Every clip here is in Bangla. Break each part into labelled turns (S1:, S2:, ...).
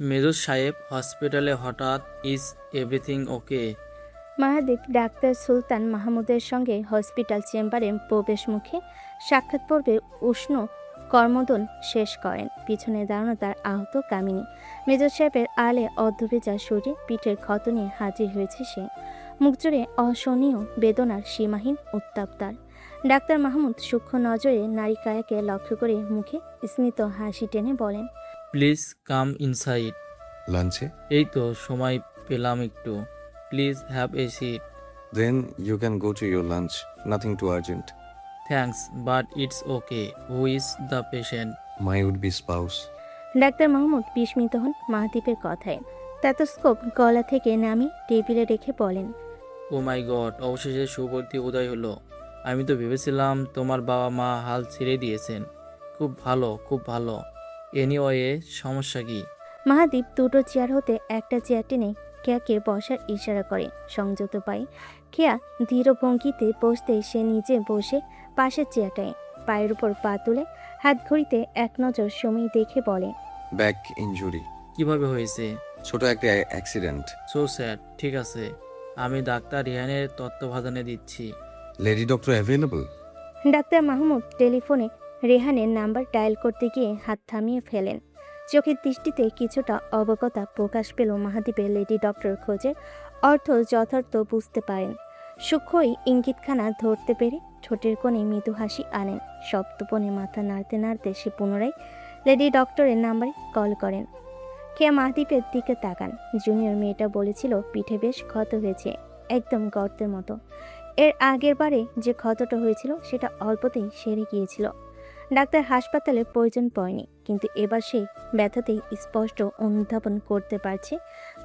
S1: মেজর সাহেব হসপিটালে হঠাৎ, ইজ এভরিথিং ওকে?
S2: মাহাদীপ ডাক্তার সুলতান মাহমুদের সঙ্গে হসপিটাল চেম্বারে প্রবেশ মুখে সাক্ষাৎ পর্বে উষ্ণ কর্মদন শেষ করেন। পিছনে দাঁড়ানো তার আহত কামিনী। মেজর সাহেবের আলে অর্ধভেজা শরীরে পিঠের ক্ষত নিয়ে হাজির হয়েছে সে। মুখ জুড়ে অসহনীয় বেদনার সীমাহীন উত্তাপ তার। ডাক্তার মাহমুদ সূক্ষ্ম নজরে নারিকায়াকে লক্ষ্য করে মুখে স্মিত হাসি টেনে বলেন,
S1: প্লিজ কাম ইনসাইড।
S3: লাঞ্চে?
S1: এই তো সময় পেলাম একটু। Please have a seat.
S3: Then you can go to your lunch, nothing to urgent.
S1: Thanks, but it's okay. Who is the patient?
S3: My would be spouse.
S2: Doctor Mahmud বিস্মিত হন মাহদীপের কথায়। স্টেথোস্কোপ গলা থেকে নামিয়ে টেবিলে রেখে বলেন,
S1: ও মাই গড, অবশেষে সুবর্তি উদয় হলো। আমি তো ভেবেছিলাম তোমার বাবা মা হাল ছেড়ে দিয়েছেন। খুব ভালো, খুব ভালো। এনিওয়ে, সমস্যা কি?
S2: মাহাদীপ দুটো চেয়ার হতে একটা চেয়ার টেনে কেয়াকে বসার ইশারা করে। সংযত পায়ে কেয়া ধীর ভঙ্গিতে বসতে সে নিজে বসে পাশের চেয়ারটায় পায়ের উপর পা তুলে হাত ঘড়িতে এক নজর সময় দেখে বলে,
S3: ব্যাক ইনজুরি।
S1: কিভাবে হয়েছে?
S3: ছোট একটা অ্যাক্সিডেন্ট।
S1: So sad. ঠিক আছে, আমি ডাক্তার রিহানের তত্ত্বাবধানে দিচ্ছি।
S3: Lady doctor available?
S2: Doctor Mahmud টেলিফোনে রেহানের নাম্বার ডায়াল করতে গিয়ে হাত থামিয়ে ফেলেন। চোখের দৃষ্টিতে কিছুটা অবগতা প্রকাশ পেল মাহাদীপের লেডি ডক্টর খোঁজের অর্থ যথার্থ বুঝতে পারেন। সূক্ষ্মই ইঙ্গিতখানা ধরতে পেরে ঠোঁটের কোণে মৃদু হাসি আনেন। সপ্তপনে মাথা নাড়তে নাড়তে সে পুনরায় লেডি ডক্টরের নাম্বারে কল করেন। কেয়া মাহাদীপের দিকে তাকান। জুনিয়র মেয়েটা বলেছিল পিঠে বেশ ক্ষত হয়েছে, একদম গর্তের মতো। এর আগের বারে যে ক্ষতটা হয়েছিল সেটা অল্পতেই সেরে গিয়েছিল। ডাক্তার হাসপাতালে প্রয়োজন পড়েনি, কিন্তু এবার সেই ব্যথাতেই স্পষ্ট অনুধাবন করতে পারছে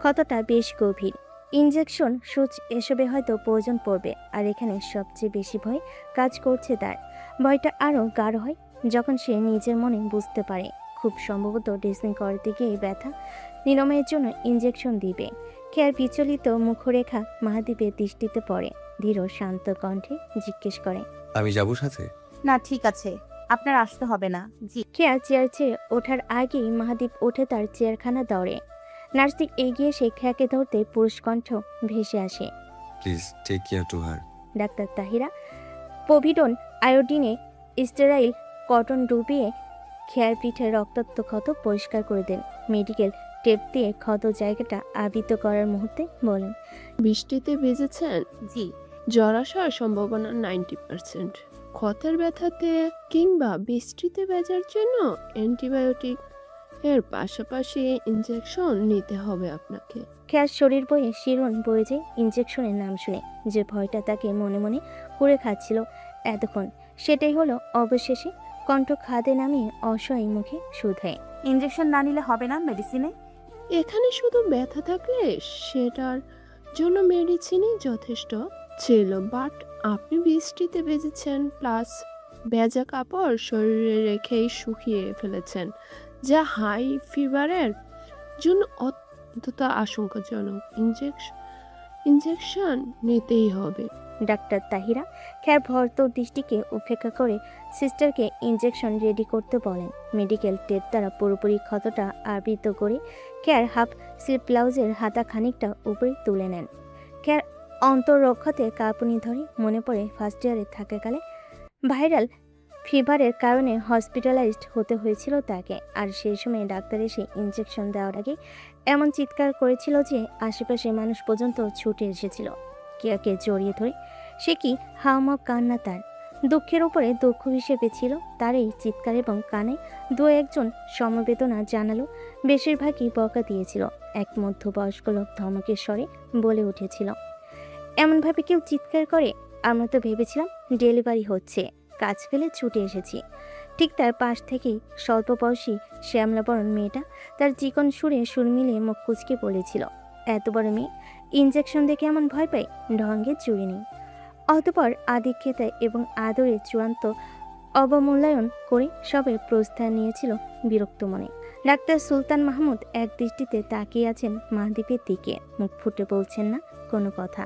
S2: ক্ষতটা বেশ গভীর। ইনজেকশন, সুচ এসবে হয়তো প্রয়োজন পড়বে। আর এখানে সবচেয়ে বেশি ভয় কাজ করছে তার। ভয়টা আরও গাঢ় হয় যখন সে নিজের মনে বুঝতে পারে খুব সম্ভবত ড্রেসিং করতে গিয়ে ব্যথা নিরাময়ের জন্য ইনজেকশন দিবে। কেয়ার বিচলিত মুখরেখা মাহাদীপের দৃষ্টিতে পড়ে। ধীর শান্ত কণ্ঠে জিজ্ঞেস করে,
S3: আমি যাব সাথে?
S4: না, ঠিক আছে, আপনার আসতে হবে না। জি।
S2: কেয়া চেয়ার ছেড়ে ওঠার আগেই মাহাদীপ ওঠে তার চেয়ারখানা দৌড়ে। নার্সিক এগিয়ে এসে খেয়াকে ধরতে পুরুষ কণ্ঠ ভেসে আসে,
S3: please take care to her.
S2: Doctor Tahira povidone আয়োডিনে স্টেরাইল কটন ডুবিয়ে খেয়ার পিঠে রক্তাক্ত ক্ষত পরিষ্কার করে দেন। মেডিকেল টেপ দিয়ে ক্ষত জায়গাটা আবৃত করার মুহূর্তে বলেন,
S5: বৃষ্টিতে ভিজেছেন?
S4: জি।
S5: জ্বর আসার সম্ভাবনা 90%। ক্ষতের ব্যথাতে কিংবা বৃষ্টিতে ভেজার জন্য অ্যান্টিবায়োটিক এর পাশাপাশি ইনজেকশন নিতে হবে আপনাকে।
S2: খেয়ার শরীর বয়ে শিরন বয়ে যায় ইনজেকশনের নাম শুনে। যে ভয়টা তাকে মনে মনে কুড়ে খাচ্ছিল এতক্ষণ, সেটাই হলো অবশেষে। কণ্ঠ খাদে নামিয়ে অসহায় মুখে শুধায়,
S4: ইনজেকশন না নিলে হবে না মেডিসিনে?
S5: এখানে শুধু ব্যথা থাকলে সেটার জন্য মেডিসিনই যথেষ্ট ছিল, বাট আপনি বৃষ্টিতে ভেজেছেন, প্লাস ভেজা কাপড় শরীরে রেখেই শুকিয়ে ফেলেছেন, যা হাই ফিভারের জন্য অত্যন্ত আশঙ্কাজনক। ইনজেকশন নিতেই হবে।
S2: ডাক্তার তাহিরা খেয়ার ভরতর দৃষ্টিকে উপেক্ষা করে সিস্টারকে ইনজেকশন রেডি করতে বলেন। মেডিকেল টেপ দ্বারা পুরোপুরি ক্ষতটা আবৃত করে খেয়ার হাফ স্লিপ ব্লাউজের হাতা খানিকটা উপরে তুলে নেন। খেয়ার অন্তরক্ষতে কাঁপুনি ধরে মনে পড়ে ফার্স্ট ইয়ারে থাকাকালে ভাইরাল ফিভারের কারণে হসপিটালাইজড হতে হয়েছিল তাকে। আর সেই সময় ডাক্তার এসে ইনজেকশন দেওয়ার আগে এমন চিৎকার করেছিল যে আশেপাশে মানুষ পর্যন্ত ছুটে এসেছিল কেয়াকে জড়িয়ে ধরে। সে কি হাওমাও কান্না তার! দুঃখের উপরে দুঃখ হিসেবে ছিল তার এই চিৎকার, এবং কানে দু একজন সমবেদনা জানালো। বেশিরভাগই বকা দিয়েছিল। এক মধ্যবয়স্ক লোক ধমকের স্বরে বলে উঠেছিল, এমনভাবে কেউ চিৎকার করে? আমরা তো ভেবেছিলাম ডেলিভারি হচ্ছে, কাজ ফেলে ছুটে এসেছি। ঠিক তার পাশ থেকেই স্বল্প বয়সী শ্যামলাবরণ মেয়েটা তার চিকন সুরে সুর মিলিয়ে মুখ কুচকে বলেছিল, এত বড় মেয়ে ইনজেকশন দেখে এমন ভয় পাই, ঢঙ্গের চুরি নেই। অতপর আদিক্ষেতা এবং আদরের চূড়ান্ত অবমূল্যায়ন করে সবে প্রস্থান নিয়েছিল বিরক্ত মনে। ডাক্তার সুলতান মাহমুদ এক দৃষ্টিতে তাকিয়ে আছেন মাহদীপের দিকে, মুখ ফুটে বলছেন না কোনো কথা।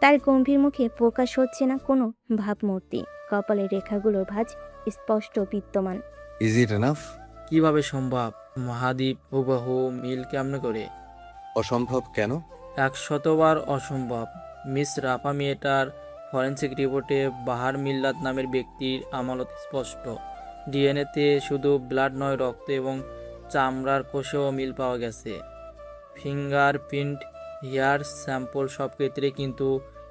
S2: তার গম্ভীর মুখে প্রকাশ হচ্ছে না কোনো ভাবমূর্তি। কপালের রেখাগুলোর ভাঁজ স্পষ্ট বিদ্যমান।
S3: Is it enough?
S1: কিভাবে সম্ভব? মাহাদীপ হুবহু মিল কেমনে করে?
S3: অসম্ভব কেন?
S1: 100বার অসম্ভব। মিস রাফা মেয়েটার ফরেন্সিক রিপোর্টে বাহার মিল্লাত নামের ব্যক্তির আমানত স্পষ্ট। ডিএনএতে শুধু ব্লাড নয়, রক্ত এবং চামড়ার কোষেও মিল পাওয়া গেছে। ফিঙ্গারপ্রিন্ট, হেয়ার স্যাম্পল সব ক্ষেত্রে, কিন্তু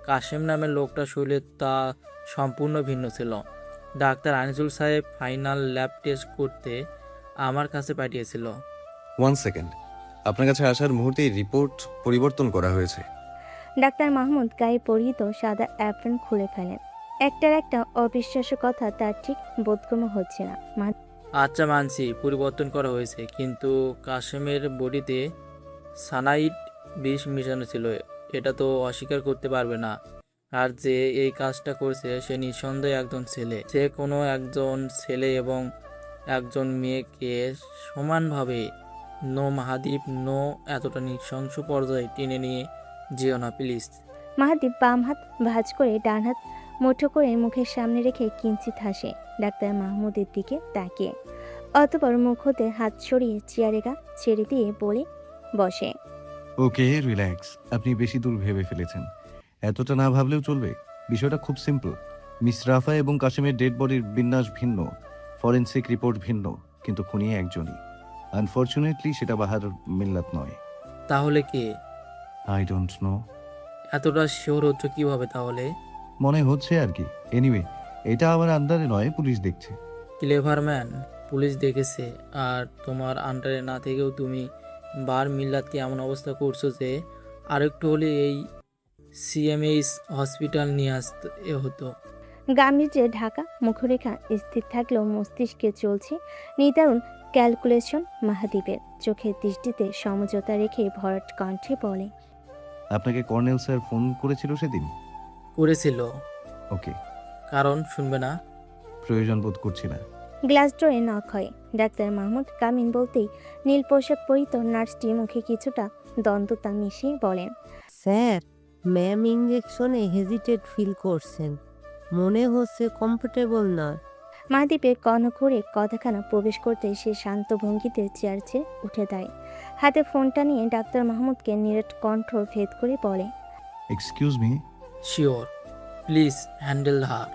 S1: কাশেম নামের লোকটা শরীরে তা সম্পূর্ণ ভিন্ন ছিল। ডাক্তার আনিসুল সাহেব ফাইনাল ল্যাব টেস্ট করতে আমার কাছে পাঠিয়েছিল।
S3: 1 সেকেন্ড, আপনার কাছে আসার মুহূর্তেই রিপোর্ট পরিবর্তন করা হয়েছে।
S2: ডাক্তার মাহমুদ গায়ে পরিহিত সাদা অ্যাপ্রন খুলে ফেলেন। একটার একটা অবিশ্বাস্য কথা তার ঠিক বোধগম্য হচ্ছে না।
S1: আচ্ছা মানছি পরিবর্তন করা হয়েছে, কিন্তু কাশেমের বডিতে সানাইড বিষ মিশানো ছিল, এটা তো অস্বীকার করতে পারবে না। আর যে এই কাজটা করছে সে নিঃসন্দেহে একজন ছেলে। সে কোনো একজন ছেলে এবং একজন মেয়েকে সমানভাবে, নো মাহাদীপ, নো, এতটা নৃশংস পর্যায়ে টেনে নিয়ে যেও না প্লিজ।
S2: মাহাদীপ বাম হাত ভাঁজ করে ডান হাত মুঠো করে মুখের সামনে রেখে কিঞ্চিত হাসে ডাক্তার মাহমুদের দিকে তাকিয়ে। অতঃপর মুখ হতে হাত সরিয়ে চেয়ারে গা ছেড়ে দিয়ে বলে বসে।
S6: ওকে, রিল্যাক্স। আপনি বেশি দূর ভেবে ফেলেছেন। এতটা না ভাবলেও চলবে। বিষয়টা খুব সিম্পল। মিস রাফা এবং কাশিমের ডেড বডির বিন্যাস ভিন্ন, ফরেনসিক রিপোর্ট ভিন্ন, কিন্তু খুনি একজনই। আনফর্চুনেটলি সেটা বাহার মিল্লাত নয়।
S1: তাহলে কে?
S6: I don't know.
S1: এতটা শিওর হচ্ছ কিভাবে তাহলে?
S6: মনে হচ্ছে আর কি। এনিওয়ে, এটা আমার আন্ডারে নয়, পুলিশ দেখছে।
S1: ক্লেভার ম্যান, পুলিশ দেখেছে, আর তোমার আন্ডারে না থেকেও তুমি বার মিল্লাতকে এমন অবস্থা করছো যে আরেকটু হলে এই সিএমএইচ হসপিটাল নিয়ে আসতে হতো।
S2: গাম্ভীর্যে ঢাকা মুখরেখা স্থির থাকলেও মস্তিষ্কে চলছে নিদারুণ ক্যালকুলেশন। মাহাদীপের চোখের দৃষ্টিতে সমঝোতা রেখে ভরাট কণ্ঠে বলে,
S6: আপনাকে কর্নেল স্যার ফোন করেছিল সেদিন?
S1: করেছিল।
S6: ওকে।
S1: কারণ শুনবে না?
S6: প্রয়োজন বোধ করছি না।
S2: গ্লাস ডোরে নক হয়। ডাক্তার মাহমুদ কামিন বলতেই নীল পোশাক পরিত নার্সটি মুখে কিছুটা দ্বন্দ্বতা মিশিয়ে বলেন,
S7: স্যার, ম্যাম ইঞ্জেকশনে হেজিটেট ফিল করছেন, মনে হচ্ছে কমফোর্টেবল না।
S2: মাহাদীপের কর্ণঘুরে কথাখানা প্রবেশ করতে সে শান্ত ভঙ্গিতে চেয়ার ছেড়ে উঠে দাঁড়ায়। হাতে ফোনটা নিয়ে ডাক্তার মাহমুদকে নিরেট কণ্ঠ ভেদ করে বলে,
S6: excuse me.
S1: Sure, please handle her.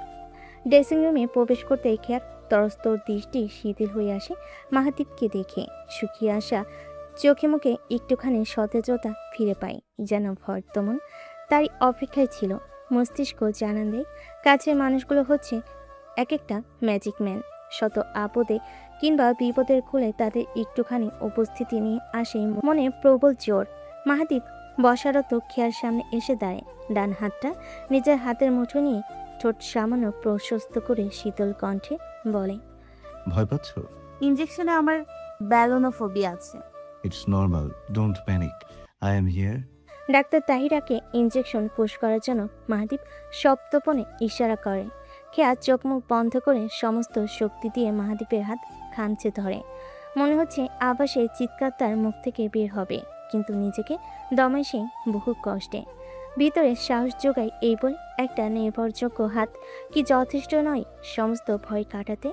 S2: Dressing রুমে প্রবেশ করতে খেয়ার তরস্তর দৃষ্টি শিথিল হয়ে আসে মাহাদীপকে দেখে। শুকিয়ে আসা চোখে মুখে একটুখানি সতেজতা ফিরে পায়, যেন বর্তমান তারই অপেক্ষায় ছিল। মস্তিষ্ক জানান দেয় কাছের মানুষগুলো হচ্ছে এক একটা ম্যাজিক ম্যান। শত আপদে কিংবা বিপদের কোলে তাদের একটুখানি উপস্থিতি নিয়ে আসে মনে প্রবল জোর। মাহাদীপ বসারত খেয়ার সামনে এসে দাঁড়ায়। ডান হাতটা নিজের হাতের মুঠো নিয়ে ঠোঁট সামান্য প্রশস্ত করে শীতল কণ্ঠে বলে,
S6: ভয় পাচ্ছ?
S4: ইঞ্জেকশনে আমার ব্যালোনোফোবিয়া আছে।
S6: It's normal, don't panic, I am here.
S2: Doctor তাহিরাকে ইঞ্জেকশন পুশ করার জন্য মাহাদীপ সপ্তপনে ইশারা করে। খেয়া চোখ মুখ বন্ধ করে সমস্ত শক্তি দিয়ে মাহাদীপের হাত খামচে ধরে। মনে হচ্ছে আবার সেই চিৎকার তার মুখ থেকে বের হবে, কিন্তু নিজেকে দমায় সে বহু কষ্টে। ভিতরে সাহস যোগায় এই বলে একটা নির্ভরযোগ্য হাত কি যথেষ্ট নয় সমস্ত ভয় কাটাতে?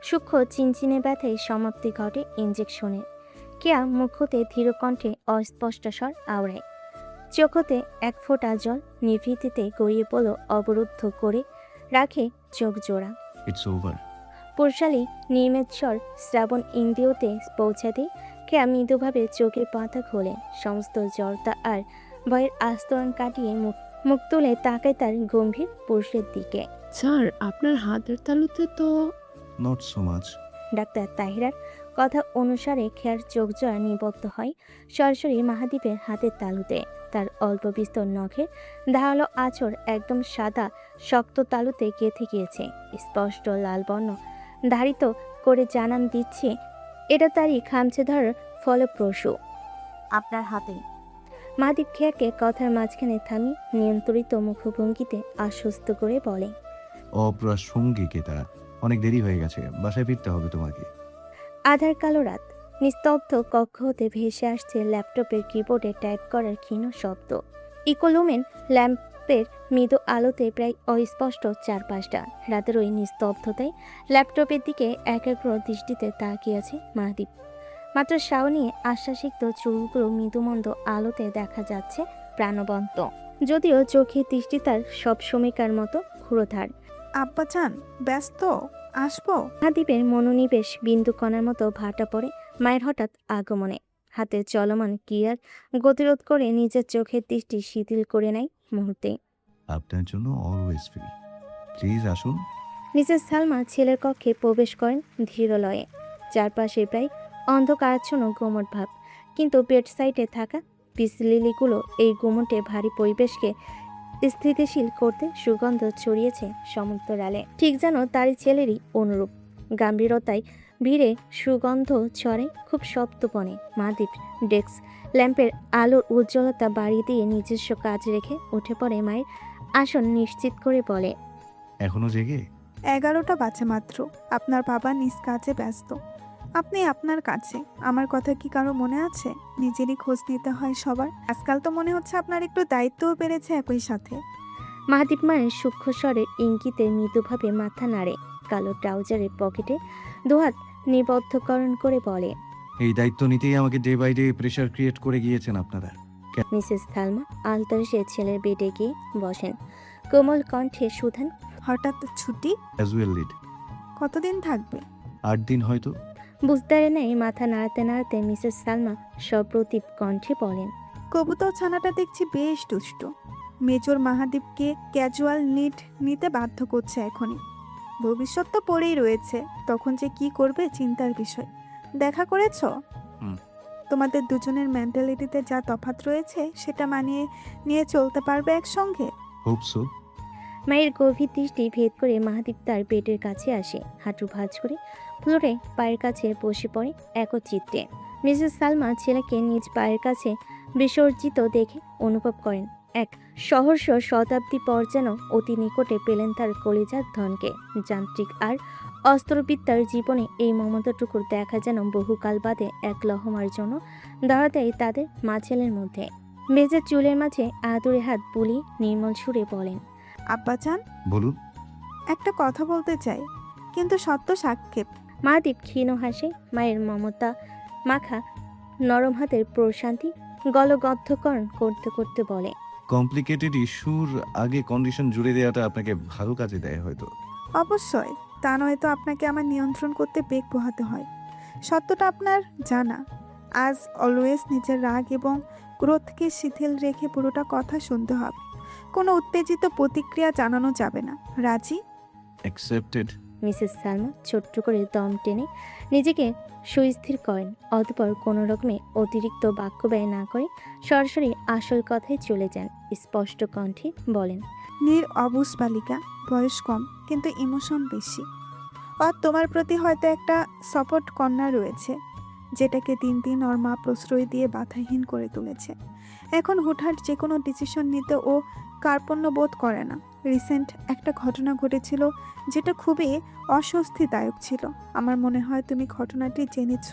S2: সূক্ষ্ম চিনচিনে ব্যথায় সমাপ্তি ঘটে ইঞ্জেকশনের। কেয়া মুখ হতে ধীর কণ্ঠে অস্পষ্ট স্বর আওড়ায়। চোখ হতে এক ফোঁটা জল নিভৃতিতে গড়িয়ে পড়ল, অবরুদ্ধ করে রাখে চোখ জোড়া।
S6: It's over.
S2: পুরশালী নির্মেদ স্বর শ্রাবণ ইন্দ্রিয়তে পৌঁছাতে কেয়া মৃদুভাবে চোখের পাতা খোলে। সমস্ত জড়তা আর ভয়ের আস্তরণ কাটিয়ে মুখ তুলে তাকায় তার গম্ভীর পুরুষের দিকে।
S5: স্যার, আপনার হাতের তালুতে তো
S6: নট সো মাচ।
S2: ডাক্তার তাহিরার কথা অনুসারে খেয়ার চোখ জোড়া নিবদ্ধ হয় সরাসরি মাহাদীপের হাতের তালুতে। তার অল্প বিস্তর নখের ধারালো আঁচড় একদম সাদা শক্ত তালুতে গেঁথে গিয়েছে। স্পষ্ট লাল বর্ণ ধারিত করে জানান দিচ্ছে এটা তারই খামচে ধরার ফলপ্রসূ।
S4: আপনার হাতে।
S2: মাহাদীপ খেয়াকে কথার মাঝখানে থামি নিয়ন্ত্রিত মুখভঙ্গিতে আশ্বস্ত করে বলে,
S6: অপ্রাসঙ্গিক এটা। অনেক দেরি হয়ে গেছে, বাসায় ফিরতে হবে তোমাকে।
S2: আধার কালো রাত। নিস্তব্ধ কক্ষ হতে ভেসে আসছে ল্যাপটপের কিবোর্ডে টাইপ করার ক্ষীণ শব্দ। ইকোলুমেন ল্যাম্পের মৃদু আলোতে প্রায় অস্পষ্ট চারপাশটা। রাতের ওই নিস্তব্ধতায় ল্যাপটপের দিকে একাগ্র দৃষ্টিতে তাকিয়ে আছে মাহাদীপ। মাত্র শাওনি আশ্বাসিক্ত চুলগুলো মৃদুমন্দ আলোতে দেখা যাচ্ছে প্রাণবন্ত, যদিও চোখে দৃষ্টি তার সব সময়কার মতো ক্ষুরোধার।
S8: আব্বাজান ব্যস্ত, আসবো?
S2: মাহাদীপের মনোনিবেশ বিন্দুকণার মতো ভাটা পড়ে মায়ের হঠাৎ আগমনে। হাতে চলমান ক্রিয়ার গতিরোধ করে নিজের চোখের দৃষ্টি শিথিল করে নেয় মুহূর্তে।
S6: আপনার জন্য অলওয়েজ ফ্রি, প্লিজ আসুন।
S2: মিসেস সালমা ছেলের কক্ষে প্রবেশ করেন ধীর লয়ে। চারপাশে প্রায় অন্ধকারাচ্ছন্ন গুমট ভাব, কিন্তু বেড সাইডে থাকা পিস লিলিগুলো এই গুমটে ভারী পরিবেশকে স্থিতিশীল করতে সুগন্ধ ছড়িয়েছে সমুদ্র আলে, ঠিক যেন তারই ছেলেরই অনুরূপ। গাম্ভীরতায় ভিড়ে সুগন্ধ ছড়ে খুব সপ্তপণে। মাহাদীপ ডেস্ক ল্যাম্পের আলোর উজ্জ্বলতা বাড়িয়ে দিয়ে নিজস্ব কাজ রেখে উঠে পড়ে মায়ের আসন নিশ্চিত করে বলে,
S6: এখনো জেগে?
S8: 11টা বাজে মাত্র। আপনার বাবা নিজ কাজে ব্যস্ত, আপনি আপনার কাছে। আমার কথা কি কারো মনে আছে? নিজেরই খোঁজ নিতে হয় সবার। আজকাল তো মনে হচ্ছে আপনার একটু দায়িত্বও বেড়েছে একই সাথে।
S2: মাহাদীপ মায়ের সূক্ষ্ম স্বরের ইঙ্গিতে মৃদুভাবে মাথা নাড়ে। কালো ট্রাউজারের পকেটে দুহাত নিবদ্ধকরণ করে বলে,
S6: এই দায়িত্ব নিতেই আমাকে day by day pressure create করে গিয়েছেন আপনারা।
S2: মিসেস থালমা আলতার সে ছেলের বেডে গিয়ে বসেন। কোমল কণ্ঠে সুধান,
S8: হঠাৎ ছুটি?
S6: Casual lead.
S8: কতদিন থাকবে?
S6: 8 দিন হয়তো।
S2: বুঝদারে নেই মাথা নাড়াতে নাড়াতে মিসেস সালমা সপ্রতিভ কণ্ঠে বলেন,
S8: কবুতর ছানাটা দেখছি বেশ দুষ্ট। মেজর মাহাদীপকে ক্যাজুয়াল নিট নিতে বাধ্য করছে এখনই। ভবিষ্যৎ তো পড়েই রয়েছে, তখন যে কি করবে চিন্তার বিষয়। দেখা করেছ?
S6: হুম।
S8: তোমাদের দুজনের মেন্টালিটিতে যা তফাৎ রয়েছে সেটা মানিয়ে নিয়ে চলতে পারবে একসঙ্গে?
S6: Hope so.
S2: মায়ের গভীর দৃষ্টি ভেদ করে মাহাদীপ তার পেটের কাছে আসে, হাঁটু ভাঁজ করে ফ্লোরে পায়ের কাছে বসে পড়ে একচিত্তে। মিসেস সালমা ছেলেকে নিজ পায়ের কাছে বিসর্জিত দেখে অনুভব করেন এক সহস্র শতাব্দী পর যেন অতি নিকটে পেলেন তার কলিজার ধনকে। যান্ত্রিক আর অস্ত্রবিদ্যার জীবনে এই মমতাটুকুর দেখা যেন বহুকাল বাদে এক লহমার জন্য ধরা দেয় তাদের মা ছেলের মধ্যে। মেজের চুলের মাঝে আদুরে হাত বুলিয়ে নির্মল সুরে বলেন,
S8: আব্বাজান,
S6: বলুন।
S8: একটা কথা বলতে চাই, কিন্তু সত্য সাক্ষেপ।
S2: মাহাদীপ ক্ষীণ হাসে। মায়ের মমতা মাখা নরম হাতের প্রশান্তি গলগদ্ধকরণ করতে করতে বলে,
S6: কমপ্লিকেটেড ইস্যুর আগে কন্ডিশন জুড়ে দেওয়াটা আপনাকে ভালো কাজে দেয় হয়তো।
S8: অবশ্যই, তা নয়তো আপনাকে আমার নিয়ন্ত্রণ করতে বেগ পোহাতে হয়। সত্যটা আপনার জানা। আজ অলওয়েজ নিজের রাগ এবং ক্রোধকে শিথিল রেখে পুরোটা কথা শুনতে হবে। কোনো উত্তেজিত প্রতিক্রিয়া জানানো যাবে না। রাজি?
S6: অ্যাকসেপ্টেড।
S2: মিসেস সালমা ছোট্ট করে দম টেনে নিজেকে সুস্থির করেন। অতঃপর কোনো রকমে অতিরিক্ত বাক্য ব্যয় না করে সরাসরি আসল কথায় চলে যান। স্পষ্ট কণ্ঠে বলেন,
S8: অবুঝ বালিকা, বয়স কম কিন্তু ইমোশন বেশি। আর তোমার প্রতি হয়তো একটা সাপোর্ট কন্যা রয়েছে, যেটাকে দিন দিন ওর মা প্রশ্রয় দিয়ে বাধাহীন করে তুলেছে। এখন হুটহাট যে কোনো ডিসিশন নিতে ও কার্পণ্য বোধ করে না। রিসেন্ট একটা ঘটনা ঘটেছিল যেটা খুবই অস্বস্তিদায়ক ছিল। আমার মনে হয় তুমি ঘটনাটি জেনেছ।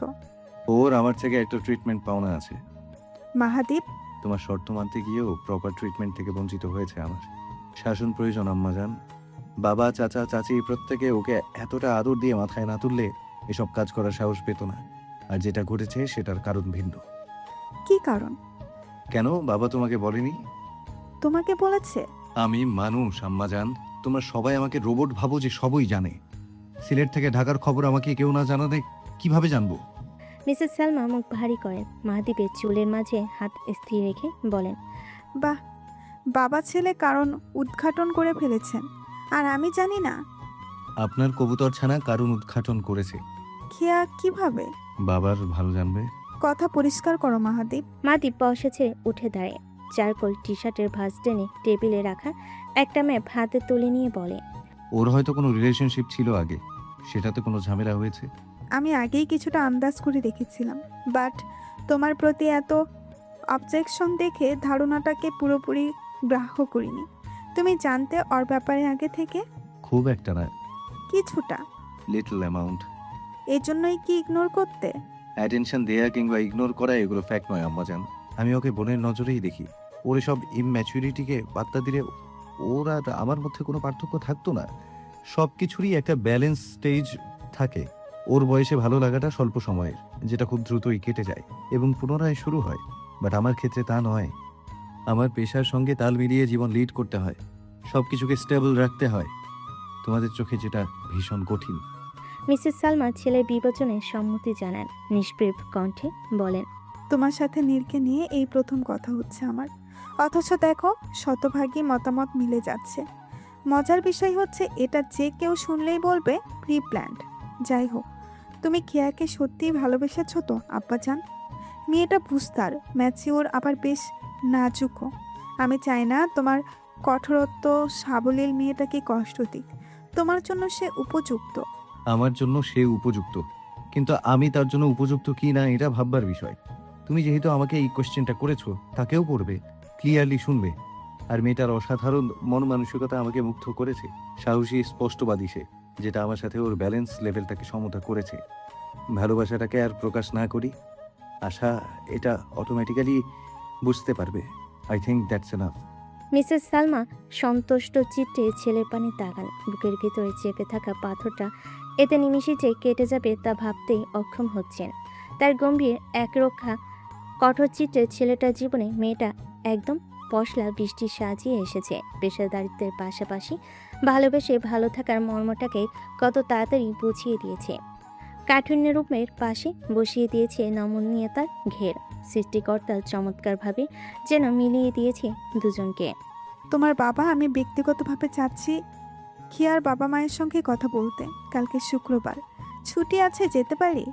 S6: ওর আমার থেকে একটা ট্রিটমেন্ট পাওনা আছে।
S8: মাহাদীপ,
S6: তোমার শর্ত মানতে গিয়েও প্রপার ট্রিটমেন্ট থেকে বঞ্চিত হয়েছে আমার। শাসন প্রয়োজন আম্মাজান। বাবা, চাচা, চাচি প্রত্যেকে ওকে এতটা আদর দিয়ে মাথায় না তুললে এসব কাজ করার সাহস পেত না। আর যেটা ঘটেছে সেটার কারণ ভিন্ন।
S8: কি কারণ?
S6: কেন, বাবা তোমাকে বলেনি?
S8: তোমাকে বলেছে?
S6: আমি মানুষ আম্মাজান। তোমরা সবাই আমাকে রোবট ভাবো যে সবই জানে। সিলেট থেকে ঢাকার খবর আমাকে কেউ না জানালে কিভাবে জানবো?
S2: মিসেস সালমা মুখ ভারী করেন। মাহাদীপের চুলের মাঝে হাত স্থির রেখে বলেন,
S8: বাহ, বাবা ছেলে কারণ উদ্ঘাটন করে ফেলেছেন আর আমি জানি না।
S6: আপনার কবুতর ছানা কারণ উদ্ঘাটন করেছে।
S8: খেয়া কিভাবে?
S6: বাবার ভালো জানবে।
S8: কথা পরিষ্কার করো মাহাদীপ।
S2: মাহাদীপ বসেছে উঠে দাঁড়ায়। চারকোল টি শার্টের ভাঁজ টেনে টেবিলে রাখা একটা ম্যাপ হাতে তুলে নিয়ে বলে,
S6: ওর হয়তো কোনো রিলেশনশিপ ছিল আগে, সেটাতে কোনো ঝামেলা হয়েছে।
S8: আমি আগেই কিছুটা আন্দাজ করে রেখেছিলাম, বাট তোমার প্রতি এত অবজেকশন দেখে ধারণাটাকে পুরোপুরি গ্রাহ্য করিনি। তুমি জানতে ওর ব্যাপারে আগে থেকে?
S6: খুব একটা না,
S8: কিছুটা।
S6: Little amount.
S8: এই জন্যই কি ইগনোর করতে?
S6: অ্যাটেনশন দেয়া কিংবা ইগনোর করা এগুলো ফ্যাক্ট নয় আম্মাজান। আমি ওকে বোনের নজরেই দেখি। ওর সব ইমম্যাচুরিটিকে বার্তা দিলে ওর আর আমার মধ্যে কোনো পার্থক্য থাকতো না। সব কিছুরই একটা ব্যালেন্স স্টেজ থাকে। ওর বয়সে ভালো লাগাটা স্বল্প সময়ের, যেটা খুব দ্রুতই কেটে যায় এবং পুনরায় শুরু হয়। বাট আমার ক্ষেত্রে তা নয়। আমার পেশার সঙ্গে তাল মিলিয়ে জীবন লিড করতে হয়, সব কিছুকে স্টেবল রাখতে হয়। তোমাদের চোখে যেটা ভীষণ কঠিন।
S2: মিসেস সালমা ছেলের বিবেচনায় সম্মতি জানান, নিষ্প্রেপ কণ্ঠে বলেন,
S8: তোমার সাথে নীরকে নিয়ে এই প্রথম কথা হচ্ছে আমার, অথচ দেখো শতভাগী মতামত মিলে যাচ্ছে। মজার বিষয় হচ্ছে এটা যে কেউ শুনলেই বলবে প্রি প্ল্যান্ড। যাই হোক, তুমি কেয়াকে সত্যিই ভালোবেসেছ তো আব্বাজান? মেয়েটা বুঝতার, ম্যাচিওর, আবার বেশ নাজুকও। আমি চাই না তোমার কঠোরত্ব সাবলীল মেয়েটাকে কষ্ট দিক। তোমার জন্য সে উপযুক্ত।
S6: আমার জন্য সে উপযুক্ত, কিন্তু আমি তার জন্য উপযুক্ত কি না এটা ভাববার বিষয়। তুমি যেহেতু আমাকে এই কোশ্চেনটা করেছো, তাকেও করবে, ক্লিয়ারলি শুনবে। আর মেয়েটার অসাধারণ মন মানসিকতা আমাকে মুগ্ধ করেছে। সাহসী, স্পষ্টবাদী সে, যেটা আমার সাথে ওর ব্যালেন্স লেভেলটাকে সমতা করেছে। ভালোবাসাটাকে আর প্রকাশ না করি, আশা এটা অটোমেটিক্যালি বুঝতে পারবে। I think that's enough.
S2: Mrs Salma সন্তুষ্ট চিত্তে ছেলের পানে তাকান। বুকের ভিতরে চেপে থাকা পাথরটা এতে নিমিষে যে কেটে যাবে তা ভাবতেই অক্ষম হচ্ছেন। তার গম্ভীর একরক্ষা কঠোর চিত্রে ছেলেটার জীবনে মেয়েটা একদম পশলা বৃষ্টি সাজিয়ে এসেছে। পেশাদারিত্বের পাশাপাশি ভালোবেসে ভালো থাকার মর্মটাকে কত তাড়াতাড়ি বুঝিয়ে দিয়েছে। কাঠুন্যরূপের পাশে বসিয়ে দিয়েছে নমনীয়তার ঘের। সৃষ্টিকর্তা চমৎকারভাবে যেন মিলিয়ে দিয়েছে দুজনকে।
S8: তোমার বাবা, আমি ব্যক্তিগতভাবে চাচ্ছি কিয়ার বাবা মায়ের সঙ্গে কথা বলতে। কালকে শুক্রবার, ছুটি আছে, যেতে পারি?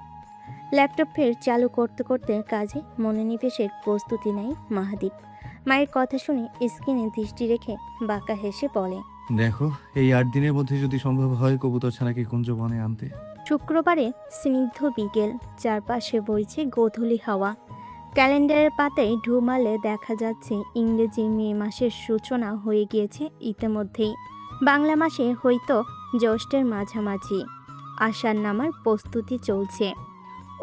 S2: ল্যাপটপ ফের চালু করতে করতে কাজে মনোনিবেশের প্রস্তুতি নেয় মাহাদীপ। মায়ের কথা শুনে স্ক্রিনে দৃষ্টি রেখে বাঁকা হেসে বলে,
S6: দেখো, এই 8 দিনের মধ্যে যদি সম্ভব হয় কবুতর ছানাকে কুঞ্জবনে আনতে।
S2: শুক্রবারে স্নিগ্ধ বিকেল, চারপাশে বইছে গোধূলি হাওয়া। ক্যালেন্ডারের পাতায় ঢু মারলে দেখা যাচ্ছে ইংরেজি মে মাসের সূচনা হয়ে গিয়েছে ইতিমধ্যেই। বাংলা মাসে হয়তো জ্যৈষ্ঠের মাঝামাঝি। আষাঢ় নামার প্রস্তুতি চলছে।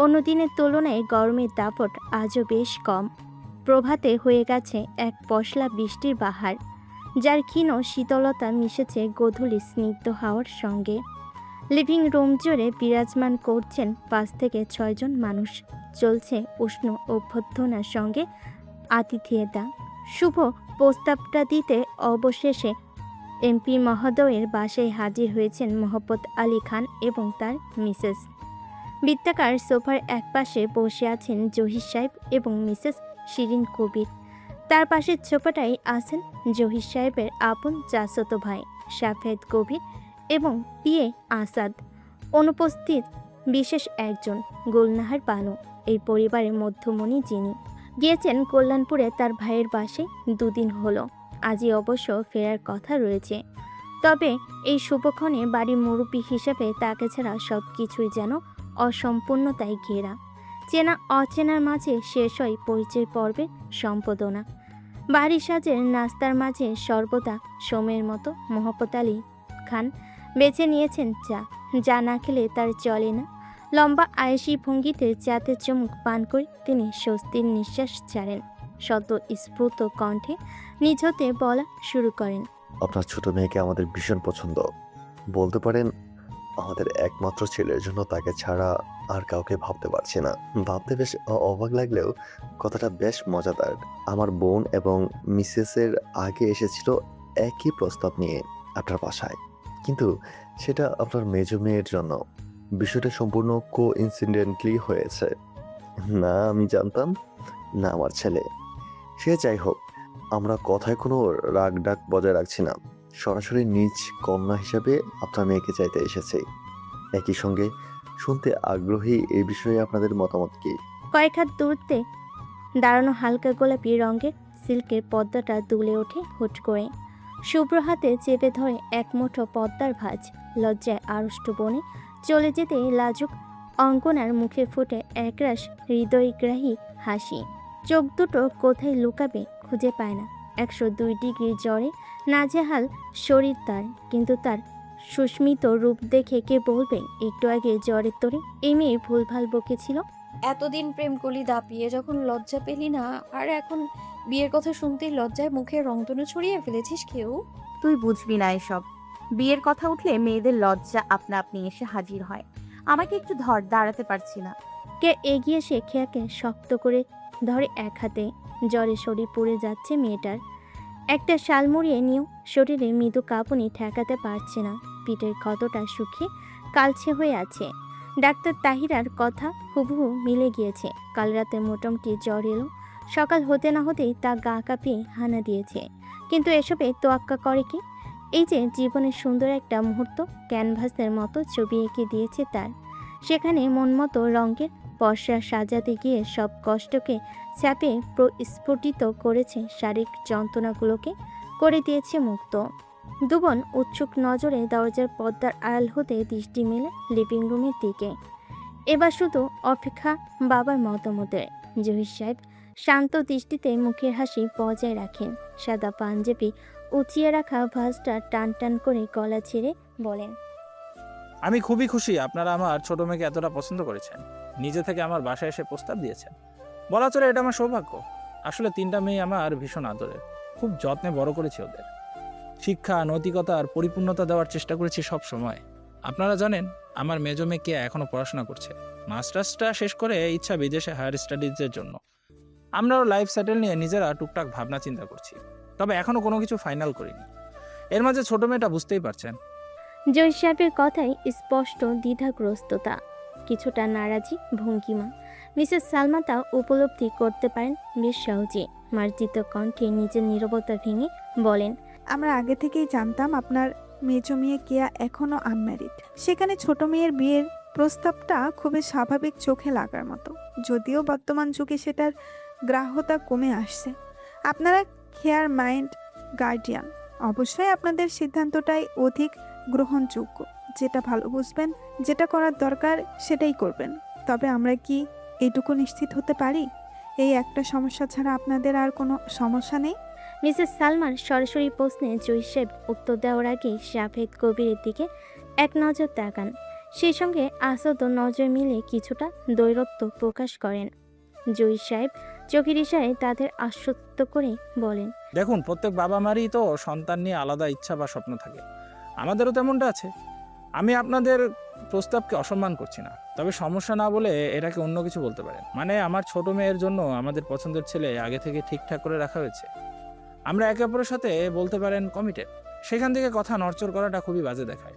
S2: অন্য দিনের তুলনায় গরমের দাপট আজও বেশ কম। প্রভাতে হয়ে গেছে এক পশলা বৃষ্টির বাহার, যার ক্ষীণ শীতলতা মিশেছে গোধূলি স্নিগ্ধ হাওয়ার সঙ্গে। লিভিং রুম জুড়ে বিরাজমান করছেন 5 থেকে 6 জন মানুষ। চলছে উষ্ণ অভ্যর্থনার সঙ্গে আতিথেয়তা। শুভ প্রস্তাবটা দিতে অবশেষে এমপি মহোদয়ের বাসায় হাজির হয়েছেন মোহাম্মদ আলী খান এবং তার মিসেস। বৃত্তাকার সোফার একপাশে বসে আছেন জহির সাহেব এবং মিসেস শিরিন কবির। তার পাশের ছোপাটাই আছেন জহির সাহেবের আপন চাচাতো ভাই সাফেদ কবির এবং পিএ আসাদ। অনুপস্থিত বিশেষ একজন গুলনাহার বানু, এই পরিবারের মধ্যমণি, যিনি গিয়েছেন কল্যাণপুরে তার ভাইয়ের বাসায় 2 দিন হলো। আজই অবশ্য ফেরার কথা রয়েছে। তবে এই শুভক্ষণে বাড়ির মুরব্বী হিসেবে তাকে ছাড়া সব কিছুই যেন অসম্পূর্ণতায় ঘেরা। চেনা অচেনার মাঝে শেষ হয় পরিচয় পর্বের সম্পাদনা। বাড়ি সাজের নাস্তার মাঝে সর্বদা সময়ের মতো মোহাম্মদ আলী খান বেছে নিয়েছেন চা, যা না খেলে তার চলে না। লম্বা আয়েসি ভঙ্গিতে চাতে চুমুক পান করে তিনি স্বস্তির নিঃশ্বাস ছাড়েন। শত স্ফুট কণ্ঠে নিজ হতে বলা শুরু করেন,
S9: আপনার ছোট মেয়েকে আমাদের ভীষণ পছন্দ। বলতে পারেন আমাদের একমাত্র ছেলের জন্য তাকে ছাড়া আর কাউকে ভাবতে পারছি না। ভাবতে বেশ অবাক লাগলেও কথাটা বেশ মজাদার। আমার বোন এবং মিসেসের আগে এসেছিল একই প্রস্তাব নিয়ে আপনার বাসায়, কিন্তু সেটা আপনার মেজ মেয়ের জন্য। বিষয়টা সম্পূর্ণ কোইন্সিডেন্টলি হয়েছে। না আমি জানতাম, না আমার ছেলে। সে যাই হোক, আমরা কথায় কোনো রাগ ডাক বজায় রাখছি না। সরাসরি নিজ কন্যা হিসাবে আপনার মেয়েকে চাইতে এসেছি। একই সঙ্গে শুনতে আগ্রহী এই বিষয়ে আপনাদের মতামত কি?
S2: কয়েক হাত দূরত্বে দাঁড়ানো হালকা গোলাপি রঙের সিল্কের পর্দাটা দুলে ওঠে হুট করে। শুভ্র হাতে চেপে ধরে এক মুঠো পদ্মার ভাঁজ। লজ্জায় আড়ষ্ট বনে চলে যেতে লাজুক অঙ্কনার মুখে ফুটে একরাশ হৃদয়গ্রাহী হাসি। চোখ দুটো কোথায় লুকাবে খুঁজে পায় না। 102 ডিগ্রি জ্বরে নাজেহাল শরীর তার, কিন্তু তার সুস্মিত রূপ দেখে কে বলবে একটু আগে জ্বরের তোরে এই মেয়ে ভুলভাল বকেছিল।
S10: এতদিন প্রেম কলি দাপিয়ে যখন লজ্জা পেলি না, আর এখন বিয়ের কথা শুনতেই লজ্জায় মুখে রংধনু ছড়িয়ে ফেলেছিস কেউ।
S4: তুই বুঝবি না এসব। বিয়ের কথা উঠলে মেয়েদের লজ্জা আপনা আপনি এসে হাজির হয়। আমাকে একটু ধর, দাঁড়াতে পারছি না।
S2: কে এগিয়ে এসে খেয়াকে শক্ত করে ধরে এক হাতে। জ্বরে শরীর পুড়ে যাচ্ছে মেয়েটার। একটা শাল মুড়িয়ে নিয়েও শরীরে মৃদু কাঁপুনি ঠেকাতে পারছে না। পিঠের ক্ষতটা শুকিয়ে কালচে হয়ে আছে। ডাক্তার তাহিরার কথা হুবহু মিলে গিয়েছে। কাল রাতে মোটামুটি জ্বর এলো, সকাল হতে না হতেই তা গা কাঁপিয়ে হানা দিয়েছে। কিন্তু এসবে তোয়াক্কা করে কি? এই যে জীবনের সুন্দর একটা মুহূর্ত ক্যানভাসের মতো ছবি এঁকে দিয়েছে তার, সেখানে মন মতো রঙের পসরা সাজাতে গিয়ে সব কষ্টকে চাপে প্রস্ফুটিত করেছে, শারীরিক যন্ত্রণাগুলোকে করে দিয়েছে মুক্ত। দুবন উৎসুক নজরে দরজার পর্দার আড়াল হতে দৃষ্টি মেলে লিভিং রুমের দিকে। এবার শুধু অপেক্ষা বাবার মতামতের। জহির সাহেব শান্ত দৃষ্টিতে মুখের হাসি বজায় রাখেন। সাদা পাঞ্জাবি উঁচিয়ে রাখা ভাঁজটা টান টান করে গলা ছেড়ে বলেন,
S11: আমি খুবই খুশি আপনারা আমার ছোট মেয়েকে এতটা পছন্দ করেছেন। নিজে থেকে আমার বাসায় এসে প্রস্তাব দিয়েছেন। বলা চলে এটা আমার সৌভাগ্য। আসলে 3টা মেয়ে আমার ভীষণ আদরের। খুব যত্নে বড় করেছি ওদের। শিক্ষা, নৈতিকতার পরিপূর্ণতা দেওয়ার চেষ্টা করেছি সব সময়। আপনারা জানেন আমার মেজো মেয়ে এখনো পড়াশোনা করছে। মাস্টার্সটা শেষ করে ইচ্ছা বিদেশে হায়ার স্টাডিজের জন্য। আমরাও লাইফ সেটেল নিয়ে নিজেরা টুকটাক ভাবনা চিন্তা করছি, তবে এখনো কোনো কিছু ফাইনাল করিনি। এর মাঝে ছোট মেয়েটা বুঝতেই পারছেন।
S2: জয় সাহেবের কথায় স্পষ্ট দ্বিধাগ্রস্ততা, কিছুটা নারাজি ভঙ্গিমা। মিসেস সালমা তা উপলব্ধি করতে পারেন বেশ সহজে। মার্জিত কণ্ঠে নিজের নীরবতা ভেঙে বলেন,
S8: আমরা আগে থেকেই জানতাম আপনার মেজো মেয়ে কেয়া এখনও আনম্যারিড। সেখানে ছোট মেয়ের বিয়ের প্রস্তাবটা খুবই স্বাভাবিক চোখে লাগার মতো, যদিও বর্তমান যুগে সেটার গ্রাহ্যতা কমে আসছে। আপনারা কেয়ার মাইন্ড গার্ডিয়ান, অবশ্যই আপনাদের সিদ্ধান্তটাই অধিক গ্রহণযোগ্য। যেটা ভালো বুঝবেন, যেটা করার দরকার সেটাই করবেন। তবে আমরা কি এইটুকু নিশ্চিত হতে পারি এই একটা সমস্যা ছাড়া আপনাদের আর কোনো সমস্যা নেই?
S2: মিসেস সালমার সরাসরি প্রশ্নে জয় সাহেব উত্তর দেওয়ার আগে শাফেদ কবিরের দিকে এক নজর তাকান। সেই সঙ্গে আসাদ নজর মিলে কিছুটা দৈরত্ব প্রকাশ করেন। জয় সাহেব চোখের ইশারায় তাদের আশ্বস্ত করে বলেন,
S11: দেখুন, প্রত্যেক বাবা মারই তো সন্তান নিয়ে আলাদা ইচ্ছা বা স্বপ্ন থাকে। আমাদেরও তেমনটা আছে। আমি আপনাদের প্রস্তাবকে অসম্মান করছি না, তবে সমস্যা না বলে এটাকে অন্য কিছু বলতে পারেন। মানে আমার ছোট মেয়ের জন্য আমাদের পছন্দের ছেলে আগে থেকে ঠিকঠাক করে রাখা হয়েছে। আমরা একে অপরের সাথে বলতে পারেন কমিটেড। সেখান থেকে কথা নড়চড় করাটা খুবই বাজে দেখায়।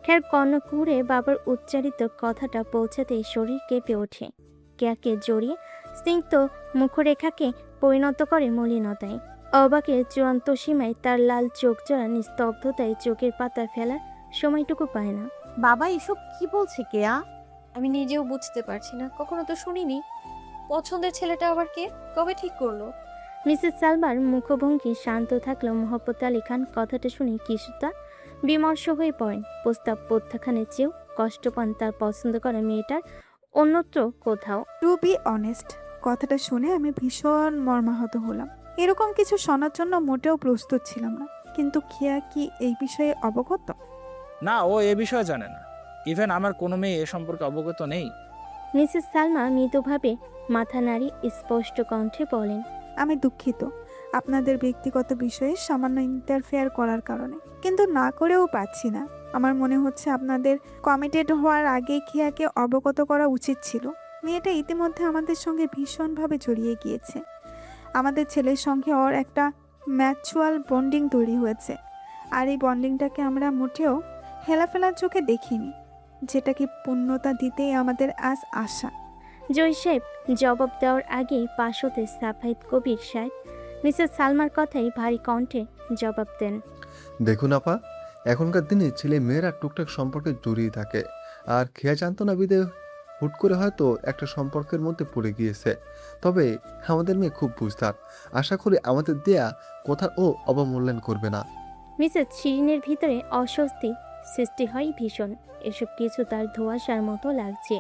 S2: খের কর্ণকুড়ে বাবার উচ্চারিত কথাটা পৌঁছাতেই শরীর কেঁপে ওঠে। কেয়াকে জড়িয়ে স্নিগ্ধ মুখরেখাকে পরিণত করে মলিনতায়। অবাকের চূড়ান্ত সীমায় তার লাল চোখ জোড়া নিস্তব্ধতায় চোখের পাতা ফেলার সময়টুকু পায় না।
S4: বাবা এসব কি বলছে কেয়া?
S10: আমি নিজেও বুঝতে পারছি না, কখনো তো শুনিনি। পছন্দের ছেলেটা আবার কে? কবে ঠিক করলো?
S2: মিসেস সালমার মুখভঙ্গি শান্ত থাকলেও মোহাম্মদ আলী খান কথাটা শুনে কিছুটা বিমর্ষ হয়ে পড়েন। প্রস্তাব প্রত্যাখ্যানের চেয়েও কষ্ট পান তার পছন্দ করা মেয়েটার অন্যত্র কোথাও।
S8: টু বি অনেস্ট, কথাটা শুনে আমি ভীষণ মর্মাহত হলাম। এরকম কিছু শোনার জন্য মোটেও প্রস্তুত ছিলাম না। কিন্তু কেয়া কি এই বিষয়ে অবগত?
S11: না, ও এ বিষয়ে জানে না। ইভেন আমার কোনো মেয়ে এ সম্পর্কে অবগত নেই।
S2: মিসেস সালমা মৃদুভাবে মাথা নাড়ি স্পষ্ট কণ্ঠে বলেন,
S8: আমি দুঃখিত আপনাদের ব্যক্তিগত বিষয়ে সামান্য ইন্টারফেয়ার করার কারণে, কিন্তু না করেও পাচ্ছি না। আমার মনে হচ্ছে আপনাদের কমিটেড হওয়ার আগে কেয়াকে অবগত করা উচিত ছিল। মেয়েটা ইতিমধ্যে আমাদের সঙ্গে ভীষণভাবে জড়িয়ে গিয়েছে। আমাদের ছেলের সঙ্গে ওর একটা ম্যাচুয়াল বন্ডিং তৈরি হয়েছে, আর এই বন্ডিংটাকে আমরা মোটেও হেলাফেলার চোখে দেখিনি, যেটাকে পূর্ণতা দিতেই আমাদের আজ আশা।
S2: জয় সাহেব জবাব দেওয়ার আগেই পাশ হতে সাফায়েত কবির সাহেব মিসেস সালমার কথাই ভারী কণ্ঠে জবাব দেন,
S12: দেখুন আপা, এখনকার দিনে ছেলে মেয়েরা টুকটাক সম্পর্কে জড়িয়ে থাকে, আর খেয়া জানতো না বিদে হুট করে হয়তো একটা সম্পর্কের মধ্যে পড়ে গিয়েছে। তবে আমাদের মেয়ে খুব বুঝতার। আশা করি আমাদের দেয়া কথা ও অবমূল্যায়ন করবে না।
S2: মিসেস শিরিনের ভিতরে অস্বস্তি সৃষ্টি হয় ভীষণ। এসব কিছু তার ধোঁয়াশার মতো লাগছে।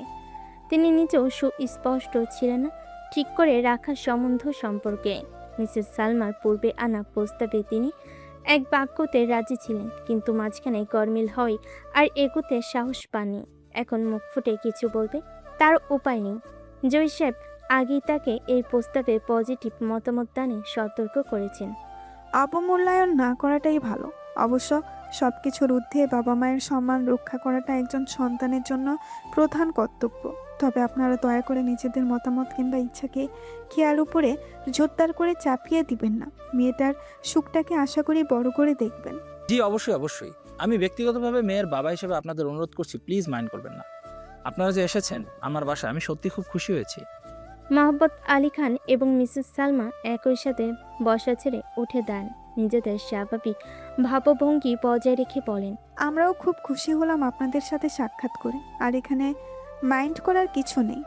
S2: তিনি নিজেও সুস্পষ্ট ছিলেন না ঠিক করে রাখা সম্বন্ধ সম্পর্কে। মিসেস সালমার পূর্বে আনা প্রস্তাবে তিনি এক বাক্যতে রাজি ছিলেন, কিন্তু মাঝখানে গরমিল হয় আর এগুতে সাহস পাননি। এখন মুখ ফুটে কিছু বলবে তার উপায় নেই। জয় সাহেব আগেই তাকে এই প্রস্তাবে পজিটিভ মতামত দানে সতর্ক করেছেন।
S8: অবমূল্যায়ন না করাটাই ভালো। অবশ্য সব কিছুর ঊর্ধ্বে বাবা মায়ের সম্মান রক্ষা করাটা একজন সন্তানের জন্য প্রধান কর্তব্য। তবে আপনারা দয়া করে নিজেদের মতামত কিংবা ইচ্ছাকে খেয়াল উপরে জোরদার করে চাপিয়ে দিবেন না। মেয়েটার সুখটাকে আশা করি বড় করে দেখবেন।
S11: জি অবশ্যই অবশ্যই। আমি ব্যক্তিগতভাবে মেয়ের বাবা হিসেবে আপনাদের অনুরোধ করছি, প্লিজ মাইন্ড করবেন না। আপনারা যে এসেছেন আমার বাসায়, আমি সত্যি খুব খুশি হয়েছি।
S2: মোহাম্মদ আলী খান এবং মিসেস সালমা একই সাথে বসা ছেড়ে উঠে দাঁড়ান। নিজেদের স্বাভাবিক ভাবভঙ্গি বজায় রেখে বলেন,
S8: আমরাও খুব খুশি হলাম আপনাদের সাথে সাক্ষাৎ করে। আর এখানে মাইন্ড করার কিছু নেই।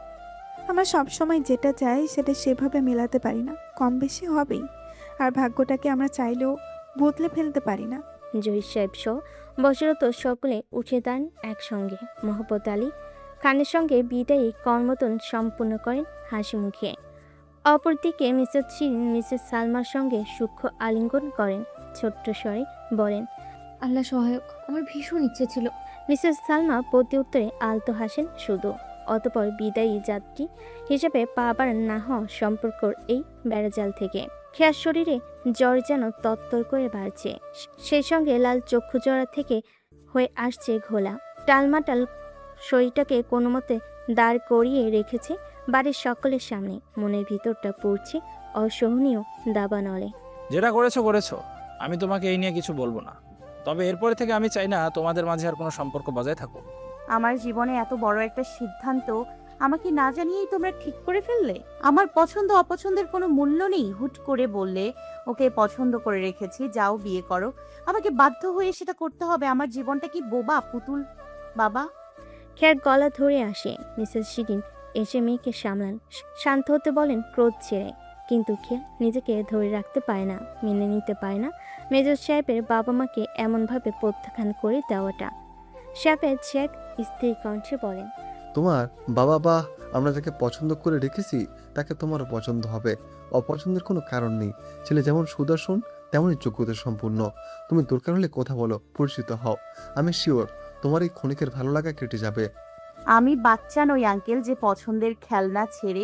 S8: আমরা সবসময় যেটা চাই সেটা সেভাবে মেলাতে পারি না, কম বেশি হবেই। আর ভাগ্যটাকে আমরা চাইলেও বদলে ফেলতে পারি না।
S2: জহির সাহেব সহ বসরত সকলে উঠে দাঁড়ান একসঙ্গে। মোহাম্মদ আলী খানের সঙ্গে বিদায়ী কর্মতন সম্পূর্ণ করেন হাসি মুখে। অপরদিকে মিসেস শিরিন মিসেস সালমার সঙ্গে সূক্ষ্ম আলিঙ্গন করেন। ছোট্ট স্বরে বলেন,
S10: আল্লাহ সহায়ক, আমার ভীষণ ইচ্ছে ছিল।
S2: মিসেস সালমা প্রতি উত্তরে আলতো হাসেন শুধু। অতপর বিদায়ী যাত্রী হিসেবে পা বাড়ান না হওয়া সম্পর্কর এই বেড়াজাল থেকে। খেয়ার শরীরে জ্বর যেন তত্তর করে বাড়ছে, সেই সঙ্গে লাল চক্ষু জোড়া থেকে হয়ে আসছে ঘোলা। টালমাটাল শরীরটাকে কোনো মতে দাঁড় করিয়ে রেখেছে বাড়ির সকলের সামনে। মনের ভিতরটা পড়ছে অসহনীয় দাবানলে।
S11: যেটা করেছো করেছো, আমি তোমাকে এই নিয়ে কিছু বলবো না। তবে এরপরে থেকে আমি চাই না তোমাদের মাঝে আর কোনো সম্পর্ক বজায় থাকুক।
S4: আমার জীবনে এত বড় একটা সিদ্ধান্ত আমাকে না জানিয়েই তোমরা ঠিক করে ফেললে। আমার পছন্দ অপছন্দের কোনো মূল্য নেই। হুট করে বললে ওকে পছন্দ করে রেখেছি, যাও বিয়ে করো। আমাকে বাধ্য হয়ে সেটা করতে হবে? আমার জীবনটা কি বোবা পুতুল বাবা?
S2: খেয়ার গলা ধরে আসে। মিসেস শিরিন এসে মেয়েকে সামলান, শান্ত হতে বলেন ক্রোধ ছেড়ে। কিন্তু খেয়া নিজেকে ধরে রাখতে পারে না, মেনে নিতে পারে না মেজর সাহেবের বাবা মাকে এমনভাবে প্রত্যাখ্যান করে দেওয়াটা। সাহেব শেখ স্ত্রী কণ্ঠে বলেন,
S12: তোমার বাবা বা আমরা যাকে পছন্দ করে রেখেছি তাকে তোমারও পছন্দ হবে। অপছন্দের কোনো কারণ নেই। ছেলে যেমন সুদর্শন তেমনই যোগ্যতা সম্পূর্ণ। তুমি দরকার হলে কথা বলো, পরিচিত হও। আমি শিওর তোমার এই ক্ষণিকের ভালো লাগা কেটে যাবে।
S4: আমি বাচ্চা নই আঙ্কেল যে পছন্দের খেলনা ছেড়ে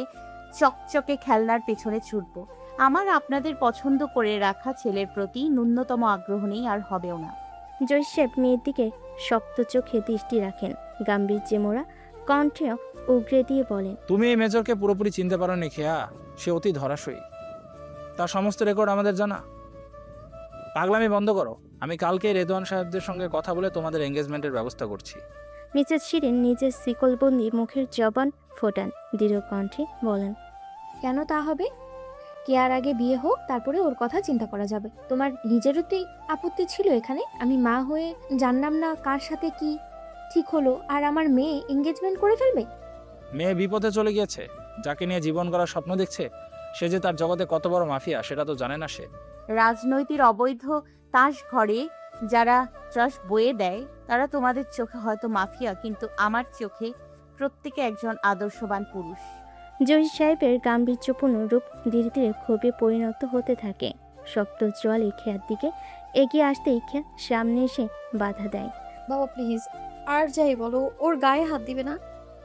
S4: চকচকে খেলনার পেছনে ছুটবো। আমার আপনাদের পছন্দ করে রাখা ছেলের প্রতি ন্যূনতম আগ্রহ নেই, আর হবেও না।
S2: জয় সাহেব মেয়ের দিকে শক্ত চোখে দৃষ্টি রাখেন, গাম্ভীর্যে মোড়া কণ্ঠে উগরে দিয়ে বলেন,
S11: তুমি এই মেজরকে পুরোপুরি চিনতে পারো নি খেয়া। সে অতি ধরাশয়ী, তার সমস্ত রেকর্ড আমাদের জানা। পাগলামি বন্ধ করো। আমি কালকে রেদওয়ান সাহেবদের সঙ্গে কথা বলে তোমাদের এঙ্গেজমেন্টের ব্যবস্থা করছি।
S2: মিসেস শিরিন নিজের শিকলবন্দি মুখের জবান ফোটান, দৃঢ় কণ্ঠে বলেন,
S10: কেন তা হবে? কেয়ার আগে বিয়ে হোক, তারপরে ওর কথা চিন্তা করা যাবে। তোমার নিজেরও তো আপত্তি ছিল এখানে। আমি মা হয়ে জানলাম না কার সাথে কি ঠিক হলো, আর আমার মেয়ে এঙ্গেজমেন্ট করে ফেলবে।
S11: মেয়ে বিপদে চলে গিয়েছে, যাকে নিয়ে জীবন গড়ার স্বপ্ন দেখছে, সে যে তার জগতে কত বড় মাফিয়া সেটা তো জানে না সে।
S4: রাজনৈতিক অবৈধ তাস ঘরে যারা চাষ বয়ে দেয় তারা তোমাদের চোখে হয়তো মাফিয়া, কিন্তু আমার চোখে প্রত্যেকে একজন আদর্শবান পুরুষ।
S2: জহির সাহেবের গাম্ভীর্যপূর্ণ রূপ ধীরে ধীরে ক্ষোভে পরিণত হতে থাকে। শক্ত জলে খেয়ার দিকে এগিয়ে আসতেই খেয়া সামনে এসে বাধা দেয়।
S10: বাবা প্লিজ, আর যাই বলো ওর গায়ে হাত দিবে না।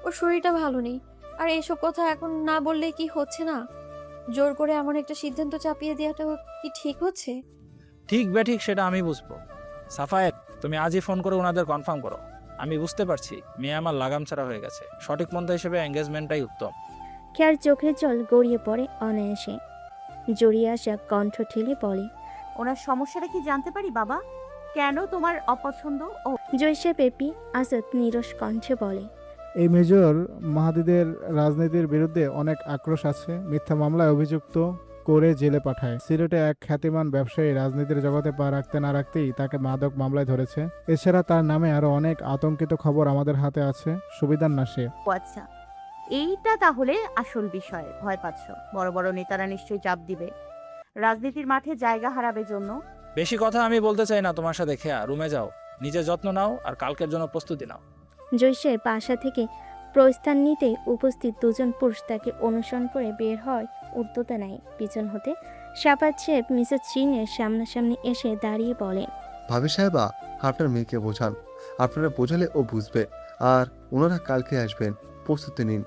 S10: ওর শরীরটা ভালো নেই। আর এসব কথা এখন না বললে কি হচ্ছে না? জোর করে এমন একটা সিদ্ধান্ত চাপিয়ে দেওয়াটা কি ঠিক হচ্ছে?
S11: ঠিক বেঠিক সেটা আমি বুঝবো। সাফায়েত, তুমি আজই ফোন করে ওনাদের কনফার্ম করো। আমি বুঝতে পারছি মেয়ে আমার লাগাম ছাড়া হয়ে গেছে। সঠিক পন্থা হিসেবে এঙ্গেজমেন্টটাই উত্তম।
S2: খেয়ার চোখের জল গড়িয়ে পড়ে অনায়াসে। জড়িয়ে আসা কণ্ঠ ঠেলে বলে,
S4: ওনার সমস্যাটা কি জানতে পারি বাবা? কেন তোমার অপছন্দ? ও
S2: জৈশে পেপি আসাদ নিরস কণ্ঠে বলে,
S13: এই মেজর মাহাদিদের রাজনীতির বিরুদ্ধে অনেক আক্রোশ আছে। মিথ্যা মামলায় অভিযুক্ত করে জেলে পাঠায়। সিলেটে এক খ্যাতিমান ব্যবসায়ী রাজনীতির জগতে পা রাখতে না রাখতেই তাকে মাদক মামলায় ধরেছে। এছাড়া তার নামে আরো অনেক আতঙ্কিত খবর আমাদের হাতে আছে। সুবিধার না সে।
S4: আচ্ছা, এইটা তাহলে আসল বিষয়। ভয় পাচ্ছ? বড় বড় নেতারা নিশ্চয়ই চাপ দিবে, রাজনীতির মাঠে জায়গা হারাবে জন্য।
S11: বেশি কথা আমি বলতে চাই না তোমার সাথে। খেয়া, রুমে যাও, নিজের যত্ন নাও আর কালকের জন্য প্রস্তুতি নাও।
S2: জৈশের বাসা থেকে প্রস্থান নিতে উপস্থিত দুজন পুরুষ তাকে অনুসরণ করে বের হয় উদ্যতা নেয়। পিছন হতে সাফাত সাহেব মিসেস শিনের সামনাসামনি এসে দাঁড়িয়ে বলেন,
S12: ভাবি সাহেবা, আপনার মেয়েকে বোঝান। আপনারা বোঝালে ও বুঝবে। আর ওনারা কালকে আসবেন, প্রস্তুতি নিন।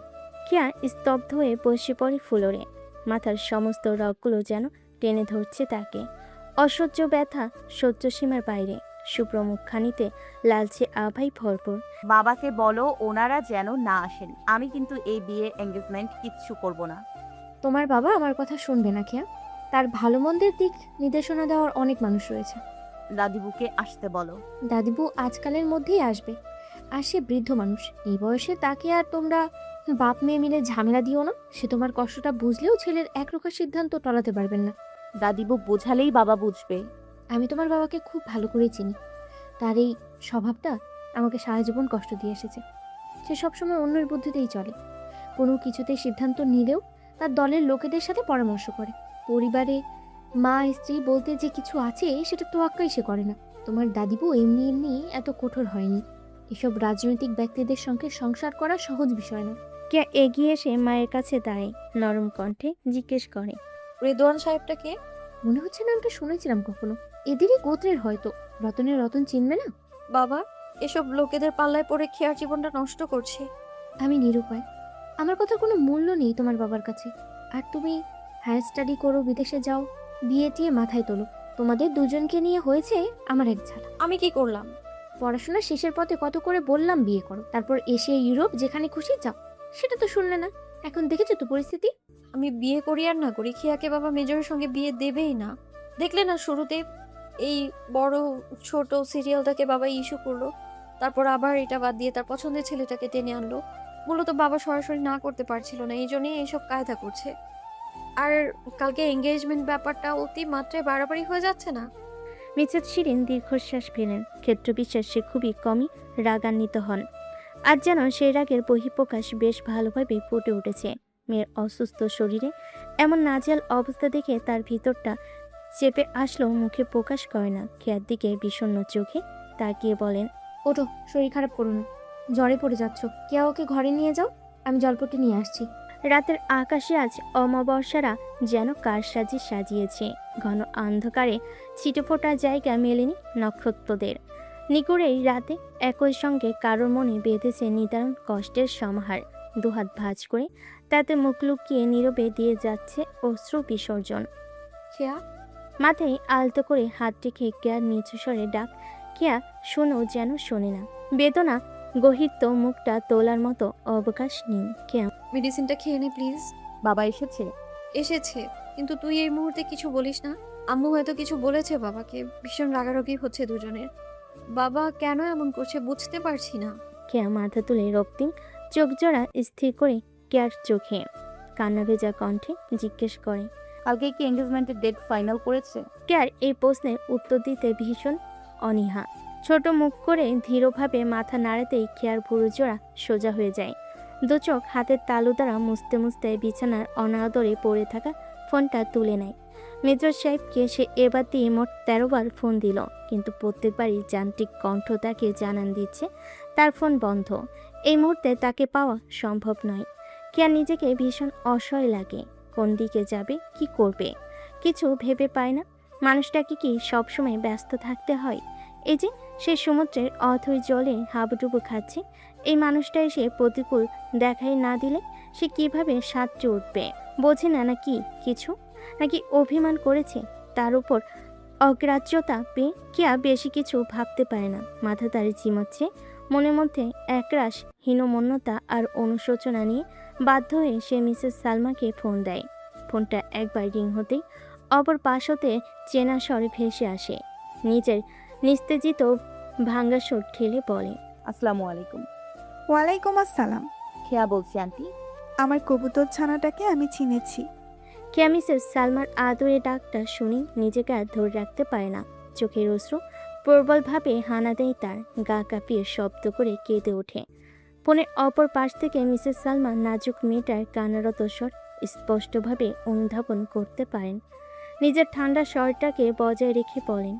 S2: কিয়া স্তব্ধ হয়ে বসে পড়ে ফ্লোরে। মাথার সমস্ত রগগুলো যেন টেনে ধরছে তাকে। অসহ্য ব্যথা সহ্য সীমার বাইরে। শুভ্র মুখখানিতে লালচে আভাই ভরপুর।
S4: বাবাকে বলো ওনারা যেন না আসেন। আমি কিন্তু এই বিয়ে এঙ্গেজমেন্ট কিচ্ছু করব না।
S10: তোমার বাবা আমার কথা শুনবে না কেয়া। তার ভালো মন্দের দিক নির্দেশনা দেওয়ার অনেক মানুষ রয়েছে।
S4: দাদিবুকে আসতে বলো।
S10: দাদিবু আজকালের মধ্যেই আসবে। আর সে বৃদ্ধ মানুষ, এই বয়সে তাকে আর তোমরা বাপ মেয়ে মিলে ঝামেলা দিও না। সে তোমার কষ্টটা বুঝলেও ছেলের একরোখা সিদ্ধান্ত টলাতে পারবেন না।
S4: দাদিবু বোঝালেই বাবা বুঝবে।
S10: আমি তোমার বাবাকে খুব ভালো করেই চিনি। তার এই স্বভাবটা আমাকে সারা জীবন কষ্ট দিয়ে এসেছে। সে সবসময় অন্যের বুদ্ধিতেই চলে। কোনো কিছুতেই সিদ্ধান্ত নিলেও তার দলের লোকেদের সাথে পরামর্শ করে। পরিবারে মা স্ত্রী বলতে যে কিছু আছে সেটা তোয়াক্কাই সে করে না। তোমার দাদিবু এমনি এমনি এত কঠোর হয়নি। এসব রাজনৈতিক ব্যক্তিদের সঙ্গে সংসার করা সহজ বিষয় না।
S2: কেয়া এগিয়ে এসে মায়ের কাছে দাঁড়ায়, নরম কণ্ঠে জিজ্ঞেস করে,
S10: রেদওয়ান সাহেবটা কে? মনে হচ্ছে নামটা শুনেছিলাম কখনো। এদেরই গোত্রের হয়তো। রতনের রতন চিনবে না?
S14: বাবা এসব লোকেদের পাল্লায় পড়ে খেয়ার জীবনটা নষ্ট করছে।
S10: আমি নিরুপায়। আমার কথার কোনো মূল্য নেই তোমার বাবার কাছে। আর তুমি হায়ার স্টাডি করো, বিদেশে যাও, বিয়ে টিয়ে মাথায় তোলো। তোমাদের দুজনকে নিয়ে হয়েছে আমার এক ঝাল।
S14: আমি কি করলাম?
S10: পড়াশোনা শেষের পথে কত করে বললাম বিয়ে করো, তারপর এশিয়া ইউরোপ যেখানে খুশি যাও। সেটা তো শুনলে না। এখন দেখেছো তো পরিস্থিতি।
S14: আমি বিয়ে করি আর না করি, খেয়াকে বাবা মেজরের সঙ্গে বিয়ে দেবেই না। দেখলে না শুরুতে এই বড় ছোট সিরিয়ালটাকে বাবা ইস্যু করলো, তারপর আবার এটা বাদ দিয়ে তার পছন্দের ছেলেটাকে টেনে আনলো। মূলত বাবা সরাসরি না করতে পারছিল না, এই জন্যই এইসব কায়দা করছে। আর কালকে এঙ্গেজমেন্ট ব্যাপারটা অতি মাত্রায় বাড়াবাড়ি হয়ে যাচ্ছে না?
S2: মিসেস শিরিন দীর্ঘশ্বাস ফেলেন। ক্ষেত্রবিশ্বাস সে খুবই কমই রাগান্বিত হন। আজ যেন সেই রাগের বহিঃপ্রকাশ বেশ ভালোভাবে ফুটে উঠেছে। মেয়ের অসুস্থ শরীরে এমন নাজেহাল অবস্থা দেখে তার ভিতরটা চেপে আসলেও মুখে প্রকাশ করে না। খেয়ার দিকে বিষণ্ণ চোখে তাকিয়ে বলেন,
S10: ওঠো, শরীর খারাপ করো না। জ্বরে পড়ে যাচ্ছ। কেয়া ওকে ঘরে নিয়ে যাও, আমি জলপট্টি নিয়ে আসছি।
S2: রাতের আকাশে আজ অমাবস্যারা যেন কারসাজি সাজিয়েছে। ঘন অন্ধকারে ছিটেফোঁটা জায়গা মেলেনি নক্ষত্রদের। নিগুড় এই রাতে একই সঙ্গে কারোর মনে বেঁধেছে নিদারুণ কষ্টের সমাহার। দুহাত ভাঁজ করে তাতে মুখ লুকিয়ে নীরবে দিয়ে যাচ্ছে অশ্রু বিসর্জন।
S10: কেয়া,
S2: মাথায় আলতো করে হাত রেখে কেয়ার নিচু স্বরে ডাক। কেয়া শোনো যেন শোনে না। বেদনা গহিত মুখটা তোলার মতো অবকাশ নেই। কেয়া
S14: মেডিসিনটা খেয়ে নে প্লিজ।
S4: বাবা এসেছে?
S14: এসেছে, কিন্তু তুই এই মুহূর্তে কিছু বলিস না। আম্মু হয়তো কিছু বলেছে বাবাকে। ভীষণ রাগারাগি হচ্ছে দুজনের। বাবা কেন এমন করছে বুঝতে পারছি না।
S2: কেয়া মাথা তুলে রক্তিম চোখ জোড়া স্থির করে কেয়ার চোখে কান্না ভেজা কণ্ঠে জিজ্ঞেস করে,
S4: কালকে কি এঙ্গেজমেন্টের ডেট ফাইনাল করেছে?
S2: কেয়ার এই প্রশ্নের উত্তর দিতে ভীষণ অনীহা। ছোট মুখ করে ধীরভাবে মাথা নাড়াতেই কেয়ার ভুরু জোড়া সোজা হয়ে যায়। দু চোখ হাতের তালু দ্বারা মুছতে মুছতে বিছানার অনাদরে পড়ে থাকা ফোনটা তুলে নেয়। মেজর সাহেবকে সে এবার দিয়ে মোট 13 বার ফোন দিল, কিন্তু প্রত্যেকবারই যান্ত্রিক কণ্ঠ তাকে জানান দিচ্ছে তার ফোন বন্ধ। এই মুহূর্তে তাকে পাওয়া সম্ভব নয়। কেয়ার নিজেকে ভীষণ অসহায় লাগে। কোন দিকে যাবে, কি করবে কিছু ভেবে পায় না। মানুষটাকে কি সবসময় ব্যস্ত থাকতে হয়? এই যে সে সমুদ্রের অথই জলে হাবুডুবু খাচ্ছে, এই মানুষটা এসে প্রতিকূল দেখাই না দিলে সে কিভাবে সাঁতরে উঠবে? বোঝে না নাকি কিছু? নাকি অভিমান করেছে তার উপর অগ্রাহ্যতা পেয়ে? কেয়া বেশি কিছু ভাবতে পারে না। মাথা তার চিমচ্ছে। মনের মধ্যে একরাশ হীনমন্যতা আর অনুশোচনা নিয়ে বাধ্য হয়ে সে মিসেস সালমাকে ফোন দেয়। ফোনটা একবার রিং হতেই অপর পাশ হতে চেনা স্বরে ভেসে আসে। নিজের নিস্তেজিত ভাঙ্গা সুর ঠেলে বলে,
S4: আসসালামু আলাইকুম।
S8: ওয়ালাইকুম আসসালাম।
S4: খেয়া বলছি আন্টি।
S8: আমার কবুতর ছানাটাকে আমি চিনেছি।
S2: কেয়া মিসেস সালমার আদরে ডাকটা শুনি নিজেকে আর ধরে রাখতে পারে না। চোখের অশ্রু প্রবলভাবে হানা দেয় তার। গা কাঁপিয়ে শব্দ করে কেঁদে ওঠে। ফোনের অপর পাশ থেকে মিসেস সালমা নাজুক মেয়েটার কান্নারত স্বর স্পষ্টভাবে অনুধাবন করতে পারেন। নিজের ঠান্ডা স্বরটাকে বজায় রেখে বলেন,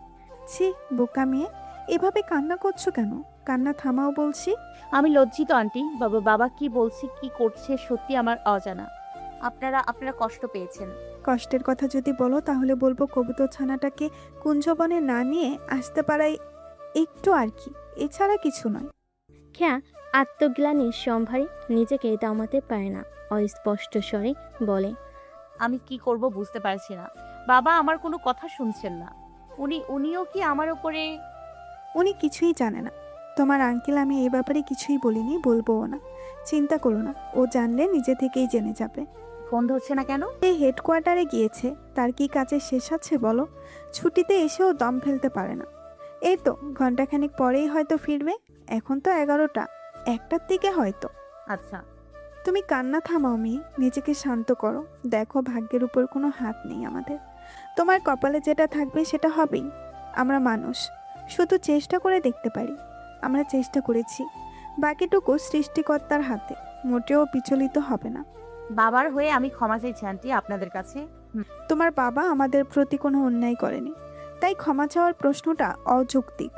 S8: ছি বোকা মেয়ে, এভাবে কান্না করছো কেন? কান্না থামাও বলছি।
S4: আমি লজ্জিত আন্টি। বাবা কি বলছে কি করছে সত্যি আমার অজানা। আপনারা কষ্ট পেয়েছেন।
S8: কষ্টের কথা যদি বলো তাহলে বলবো কবুতর ছানাটাকে কুঞ্জবনে না নিয়ে আসতে পারাই একটু আর কি, এছাড়া কিছু নয়।
S2: খেয়া আত্মগ্লানির সম্ভারে নিজেকে দমাতে পারে না। অস্পষ্ট স্বরে বলে,
S4: আমি কি করব বুঝতে পারছি না। বাবা আমার কোনো কথা শুনছেন না। উনিও কি আমার উপরে
S8: উনি কিছুই জানে না। তোমার আঙ্কেল আমি এই ব্যাপারে কিছুই বলিনি, বলবোও না। চিন্তা করো না, ও জানলে নিজে থেকেই জেনে যাবে।
S4: ফোন ধরছে না কেন?
S8: এই হেডকোয়ার্টারে গিয়েছে, তার কি কাজের শেষ আছে বলো? ছুটিতে এসেও দম ফেলতে পারে না। এই তো ঘন্টাখানিক পরেই হয়তো ফিরবে। এখন তো 11টা, 1টার দিকে হয়তো।
S4: আচ্ছা।
S8: তুমি কান্না থামাও মেয়ে, নিজেকে শান্ত করো। দেখো ভাগ্যের উপর কোনো হাত নেই আমাদের। তোমার কপালে যেটা থাকবে সেটা হবেই। আমরা মানুষ, শুধু চেষ্টা করে দেখতে পারি। আমরা চেষ্টা করেছি, বাকিটুকু সৃষ্টিকর্তার হাতে। মোটেও বিচলিত হবে না।
S4: বাবার হয়ে আমি ক্ষমা চাইছি আন্টি আপনাদের কাছে।
S8: তোমার বাবা আমাদের প্রতি কোনো অন্যায় করেনি, তাই ক্ষমা চাওয়ার প্রশ্নটা অযৌক্তিক।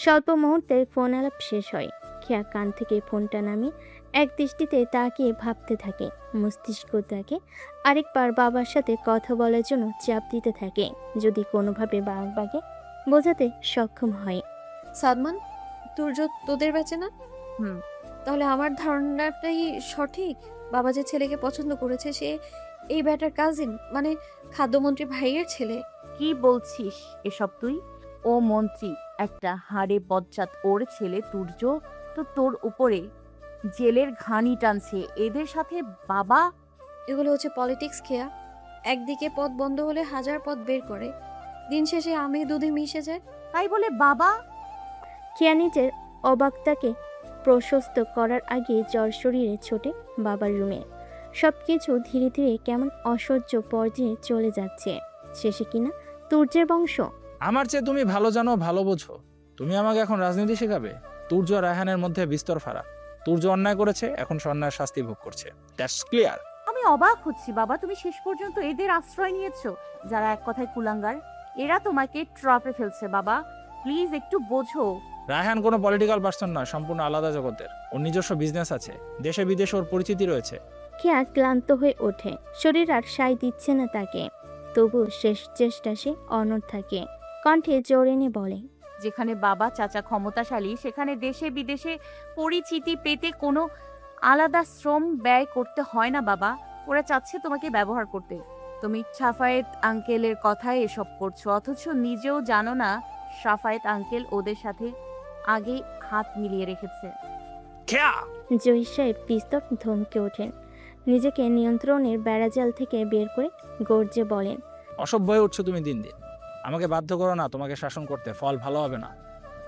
S2: স্বল্প মুহূর্তে ফোন আলাপ শেষ হয়। খেয়া কান থেকে ফোনটা নামিয়ে এক দৃষ্টিতে তাকিয়ে ভাবতে থাকে। মস্তিষ্ক তাকে আরেকবার বাবার সাথে কথা বলার জন্য চাপ দিতে থাকে, যদি কোনোভাবে বাবাকে বোঝাতে সক্ষম হয়।
S14: সাদমান, তুর্য তোদের বেঁচে না?
S4: হুম।
S14: তাহলে আমার ধারণাটাই সঠিক। বাবা যে ছেলেকে পছন্দ করেছে সে এই ব্যাটার কাজিন, মানে খাদ্যমন্ত্রী ভাইয়ের ছেলে।
S4: কি বলছিস এসব তুই? ও মন্ত্রী একটা, হাড়ে বজ্জাত। ওর ছেলে তুর্য তো তোর উপরে জেলের ঘানি টানছে। এদের সাথে বাবা?
S14: এগুলো হচ্ছে পলিটিক্স খেয়া। একদিকে পথ বন্ধ হলে হাজার পথ বের করে, দিন শেষে আমি দুধে মিশে যায়।
S4: তাই বলে বাবা?
S2: খেয়া নিজের অবাকতাকে প্রশস্ত করার আগে জ্বর শরীরে ছোটে বাবার রুমে। সব কিছু ধীরে ধীরে কেমন অসহ্য পর্যায়ে চলে যাচ্ছে। শেষে কিনা তুর্যের বংশ।
S11: আমার চেয়ে তুমি ভালো জানো, ভালো বোঝো। তুমি আমাকে এখন রাজনীতি শেখাবে? তুর্য আর রায়হানের মধ্যে বিস্তর ফারাক। তুর্য অন্যায় করেছে, এখন সে অন্যায়ের শাস্তি ভোগ করছে। That's clear.
S4: আমি অবাক হচ্ছি বাবা, তুমি শেষ পর্যন্ত এদের আশ্রয় নিয়েছো, যারা এক কথায় কুলাঙ্গার। এরা তোমাকে ট্রাপে ফেলছে বাবা, প্লিজ একটু বোঝো।
S11: রায়হান কোনো পলিটিক্যাল পার্সন নয়, সম্পূর্ণ আলাদা জগতের। ওর নিজস্ব বিজনেস আছে, দেশে বিদেশে ওর পরিচিতি রয়েছে।
S2: খেয়া ক্লান্ত হয়ে ওঠে, শরীর আর সায় দিচ্ছে না তাকে। তবু শেষ চেষ্টা সে অনড় থাকে, কণ্ঠে জোর এনে বলে,
S4: যেখানে বাবা চাচা ক্ষমতাশালী, সেখানে দেশে বিদেশে পরিচিতি পেতে কোনো আলাদা শ্রম ব্যয় করতে হয় না বাবা। ওরা চাচ্ছে তোমাকে ব্যবহার করতে। তুমি সাফায়েত আঙ্কেলের কথায় এসব করছো, অথচ নিজেও জানো না সাফায়েত আঙ্কেল ওদের সাথে আগে হাত মিলিয়ে রেখেছে।
S2: জহির সাহেব পিস্তল ধমকে ওঠেন। নিজেকে নিয়ন্ত্রণের বেড়াজাল থেকে বের করে গর্জে বলেন,
S11: অসভ্য হয়ে উঠছো তুমি দিন দিন। আমাকে বাধ্য করো না তোমাকে শাসন করতে, ফল ভালো হবে না।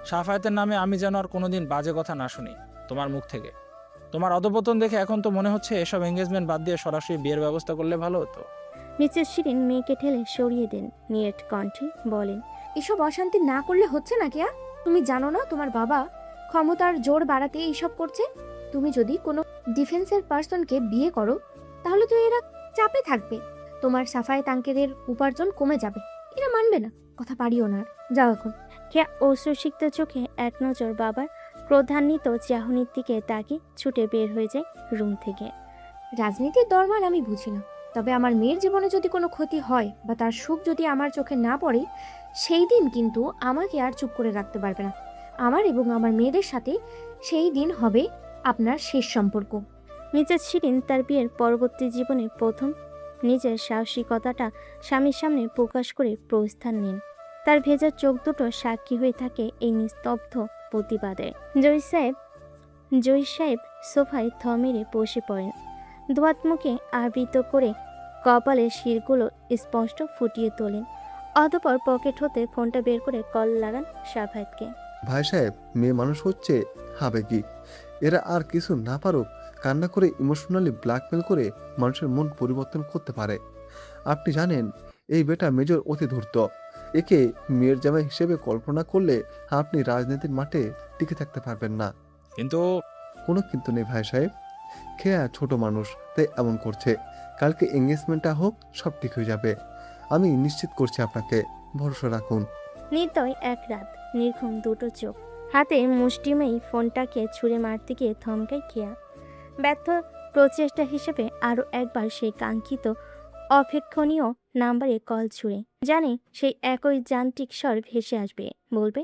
S11: সাফায়েতের নামে আমি যেন আর কোনোদিন বাজে কথা না শুনি তোমার মুখ থেকে। তোমার অধপতন দেখে এখন তো মনে হচ্ছে এসব এঙ্গেজমেন্ট বাদ দিয়ে সরাসরি বিয়ের ব্যবস্থা করলে ভালো হতো।
S2: মিসেস শিরিন মেয়েকে ঠেলে সরিয়ে দেন, নিয়ত কণ্ঠে বলেন,
S10: এসব অশান্তি না করলে হচ্ছে না কেয়া? তুমি জানো না তোমার বাবা ক্ষমতার জোর বাড়াতে এইসব করছে? তুমি যদি কোনো ডিফেন্সের পার্সনকে বিয়ে করো তাহলে তো এরা চাপে থাকবে, তোমার সাফায়েত আঙ্কেলের উপার্জন কমে যাবে। এরা মানবে না, কথা পারিও না। যাও এখন।
S2: খেয়া অশ্রুসিক্ত চোখে এক নজর বাবার ক্রোধান্বিত চাহনির দিকে তাকে ছুটে বের হয়ে যায় রুম থেকে।
S10: রাজনীতির দরবার আমি বুঝি না, তবে আমার মেয়ের জীবনে যদি কোনো ক্ষতি হয় বা তার সুখ যদি আমার চোখে না পড়ে, সেই দিন কিন্তু আমাকে আর চুপ করে রাখতে পারবে না। আমার এবং আমার মেয়েদের সাথে সেই দিন হবে আপনার শেষ সম্পর্ক।
S2: মিসেস শিরিন তার বিয়ের পরবর্তী জীবনে প্রথম নিজের সাহসিকতাটা স্বামীর সামনে প্রকাশ করে প্রস্থান নেন। তার ভেজা চোখ দুটো সাক্ষী হয়ে থাকে এই নিস্তব্ধ প্রতিবাদে। জহির সাহেব সোফায় থ মেরে বসে পড়েন, দোয়াত মুখে আবৃত করে কপালের শিরগুলো স্পষ্ট ফুটিয়ে তোলেন। অতঃপর পকেট হতে ফোনটা বের করে কল লাগান সাফায়েতকে।
S12: ভাই সাহেব, মেয়ে মানুষ হচ্ছে আবেগী। এরা আর কিছু না পারুক, কান্না করে ইমোশনালি ব্ল্যাকমেল করে মানুষের মন পরিবর্তন করতে পারে। আপনি জানেন এই বেটা মেজর অতি ধূর্ত। একে মেয়ের জামাই হিসেবে কল্পনা করলে আপনি রাজনীতির মাঠে টিকে থাকতে পারবেন না।
S11: কিন্তু
S12: কোনো কিন্তু নেই ভাই সাহেব, খেয়া ছোট মানুষ তাই এমন করছে। কালকে এঙ্গেজমেন্টটা হোক, সব ঠিক হয়ে যাবে। আমি নিশ্চিত করছি, আপনাকে ভরসা রাখুন।
S2: নির্দয় এক রাত, নির্ঘুম দুটো চোখ, হাতে মুষ্টিমেই ফোনটাকে ছুঁড়ে মারতে গিয়ে থমকায় খেয়া। ব্যর্থ প্রচেষ্টা হিসেবে আরও একবার সেই কাঙ্ক্ষিত অপেক্ষণীয় নাম্বারে কল ছুঁড়ে জানে সেই একই যান্ত্রিক স্বর ভেসে আসবে, বলবে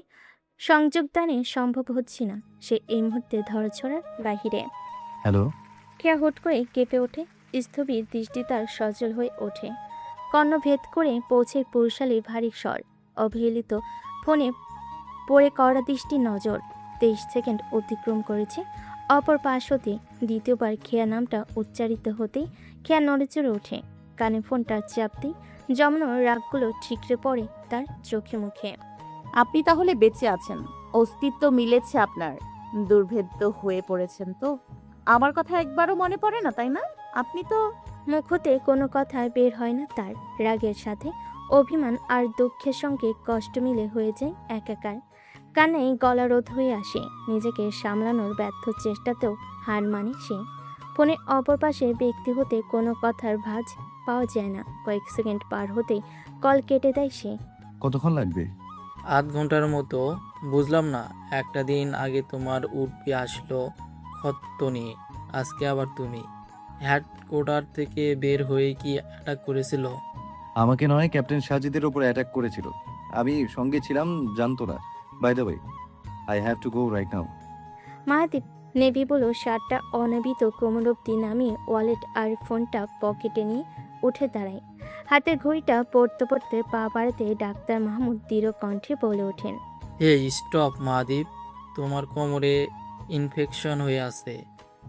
S2: সংযোগদানে সম্ভব হচ্ছে না। সে এই মুহূর্তে ধরাছড়ার বাহিরে।
S6: হ্যালো।
S2: খেয়া হুট করে কেঁপে ওঠে, স্থবির দৃষ্টি তার সজল হয়ে ওঠে। কর্ণভেদ করে পৌঁছে পুরুষালী ভারী স্বর, অবহেলিত ফোনে পরে কড়া দৃষ্টি নজর। 23 সেকেন্ড অতিক্রম করেছে। অপর পাশ হতে দ্বিতীয়বার খেয়া নামটা উচ্চারিত হতেই খেয়া নড়েচড়ে ওঠে। কানে ফোনটা চাপতেই জমানো রাগগুলো ঠিকরে পড়ে তার চোখে মুখে।
S4: আপনি তাহলে বেঁচে আছেন, অস্তিত্ব মিলেছে আপনার। দুর্ভেদ্য হয়ে পড়েছেন তো। আমার কথা একবারও মনে পড়ে না, তাই না? আপনি তো
S2: মুখ হতে কোনো কথা বের হয় না তার। রাগের সাথে অভিমান আর দুঃখের সঙ্গে কষ্ট মিলে হয়ে যায় একাকার। কানে গলারোধ হয়ে আসে। নিজেকে সামলানোর ব্যর্থ চেষ্টাতেও হার মানে সে। ফোনের অপর পাশে ব্যক্তি হতে কোনো কথার ভাঁজ পাওয়া যায় না। কয়েক সেকেন্ড পার হতেই কল কেটে দেয় সে।
S6: কতক্ষণ লাগবে?
S1: আধ ঘন্টার মতো। বুঝলাম না, একটা দিন আগে তোমার উঠবি আসলো খত্ত নিয়ে, আজকে আবার তুমি। হেডকোয়ার্টার থেকে বের হয়ে কি অ্যাটাক করেছিল?
S6: আমাকে নয়, ক্যাপ্টেন সাজিদের ওপর অ্যাটাক করেছিল। আমি সঙ্গে ছিলাম, জানতো না। By the way, I have to go right now.
S2: Mahadip navy blue শার্টটা অনাবিত কোমর অব্দি নামিয়ে ওয়ালেট আর ফোনটা পকেটে নিয়ে উঠে দাঁড়ায়। হাতের ঘড়িটা পড়তে পড়তে পা বাড়াতে ডাক্তার মাহমুদ দৃঢ় কণ্ঠে বলে ওঠেন,
S1: এই স্টপ মাহাদীপ, তোমার কোমরে ইনফেকশন হয়ে আছে,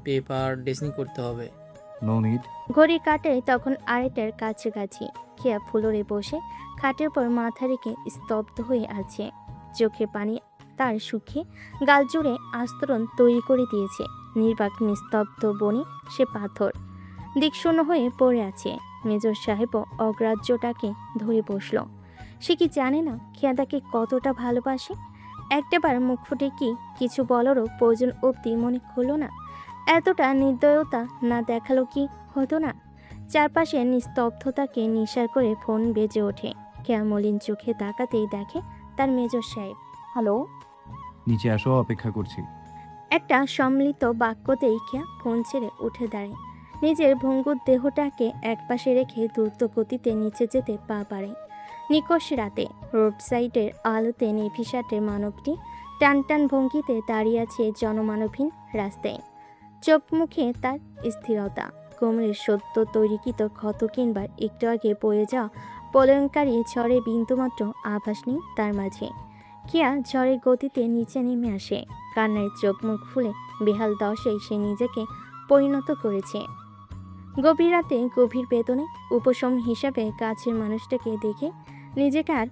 S1: পেপার ড্রেসিং করতে হবে।
S6: No need.
S2: ঘড়ি কাটে তখন আড়াইটার কাছাকাছি। খেয়া ফ্লোরে বসে খাটের পর মাথা রেখে স্তব্ধ হয়ে আছে। চোখে পানি তার সুখে গাল জুড়ে আস্তরণ তৈরি করে দিয়েছে। নির্বাক নিস্তব্ধ বনে সে পাথর দিকশূন্য হয়ে পড়ে আছে। মেজর সাহেবও অগ্রাহ্যটাকে ধরে বসল। সে কি জানে না খেয়া তাকে কতটা ভালোবাসে? একটাবার মুখ ফুটে কি কিছু বলারও প্রয়োজন অবধি মনে হলো না। এতটা নির্দয়তা না দেখালো কি হতো না? চারপাশে নিস্তব্ধতাকে নিঃসার করে ফোন বেজে ওঠে। খেয়া মলিন চোখে তাকাতেই দেখে তার মেজর সাহেব।
S4: হ্যালো।
S6: নিচে আসো, অপেক্ষা করছি।
S2: একটা সম্মিলিত বাক্যতেই খেয়া ফোন ছেড়ে উঠে দাঁড়ায়। নিজের ভঙ্গুর দেহটাকে একপাশে রেখে দ্রুত গতিতে নিচে যেতে পা বাড়ে। নিকষ রাতে রোড সাইডের আলোতে নেভি শার্টের মানবটি টান টান ভঙ্গিতে দাঁড়িয়ে আছে জনমানবহীন রাস্তায়। চোখ মুখে তার স্থিরতা। কোমরের সদ্য তৈরিকৃত ক্ষত কিংবা একটু আগে বয়ে যাওয়া প্রলয়ঙ্কারী ঝড়ে বিন্দুমাত্র আভাস নেই তার মাঝে। কিয়া ঝড়ের গতিতে নিচে নেমে আসে। কান্নায় চোখ মুখ ফুলে বেহাল দশায় সে নিজেকে পরিণত করেছে। গভীর রাতে গভীর বেদনে উপশম হিসাবে কাছের মানুষটাকে দেখে নিজেকে আর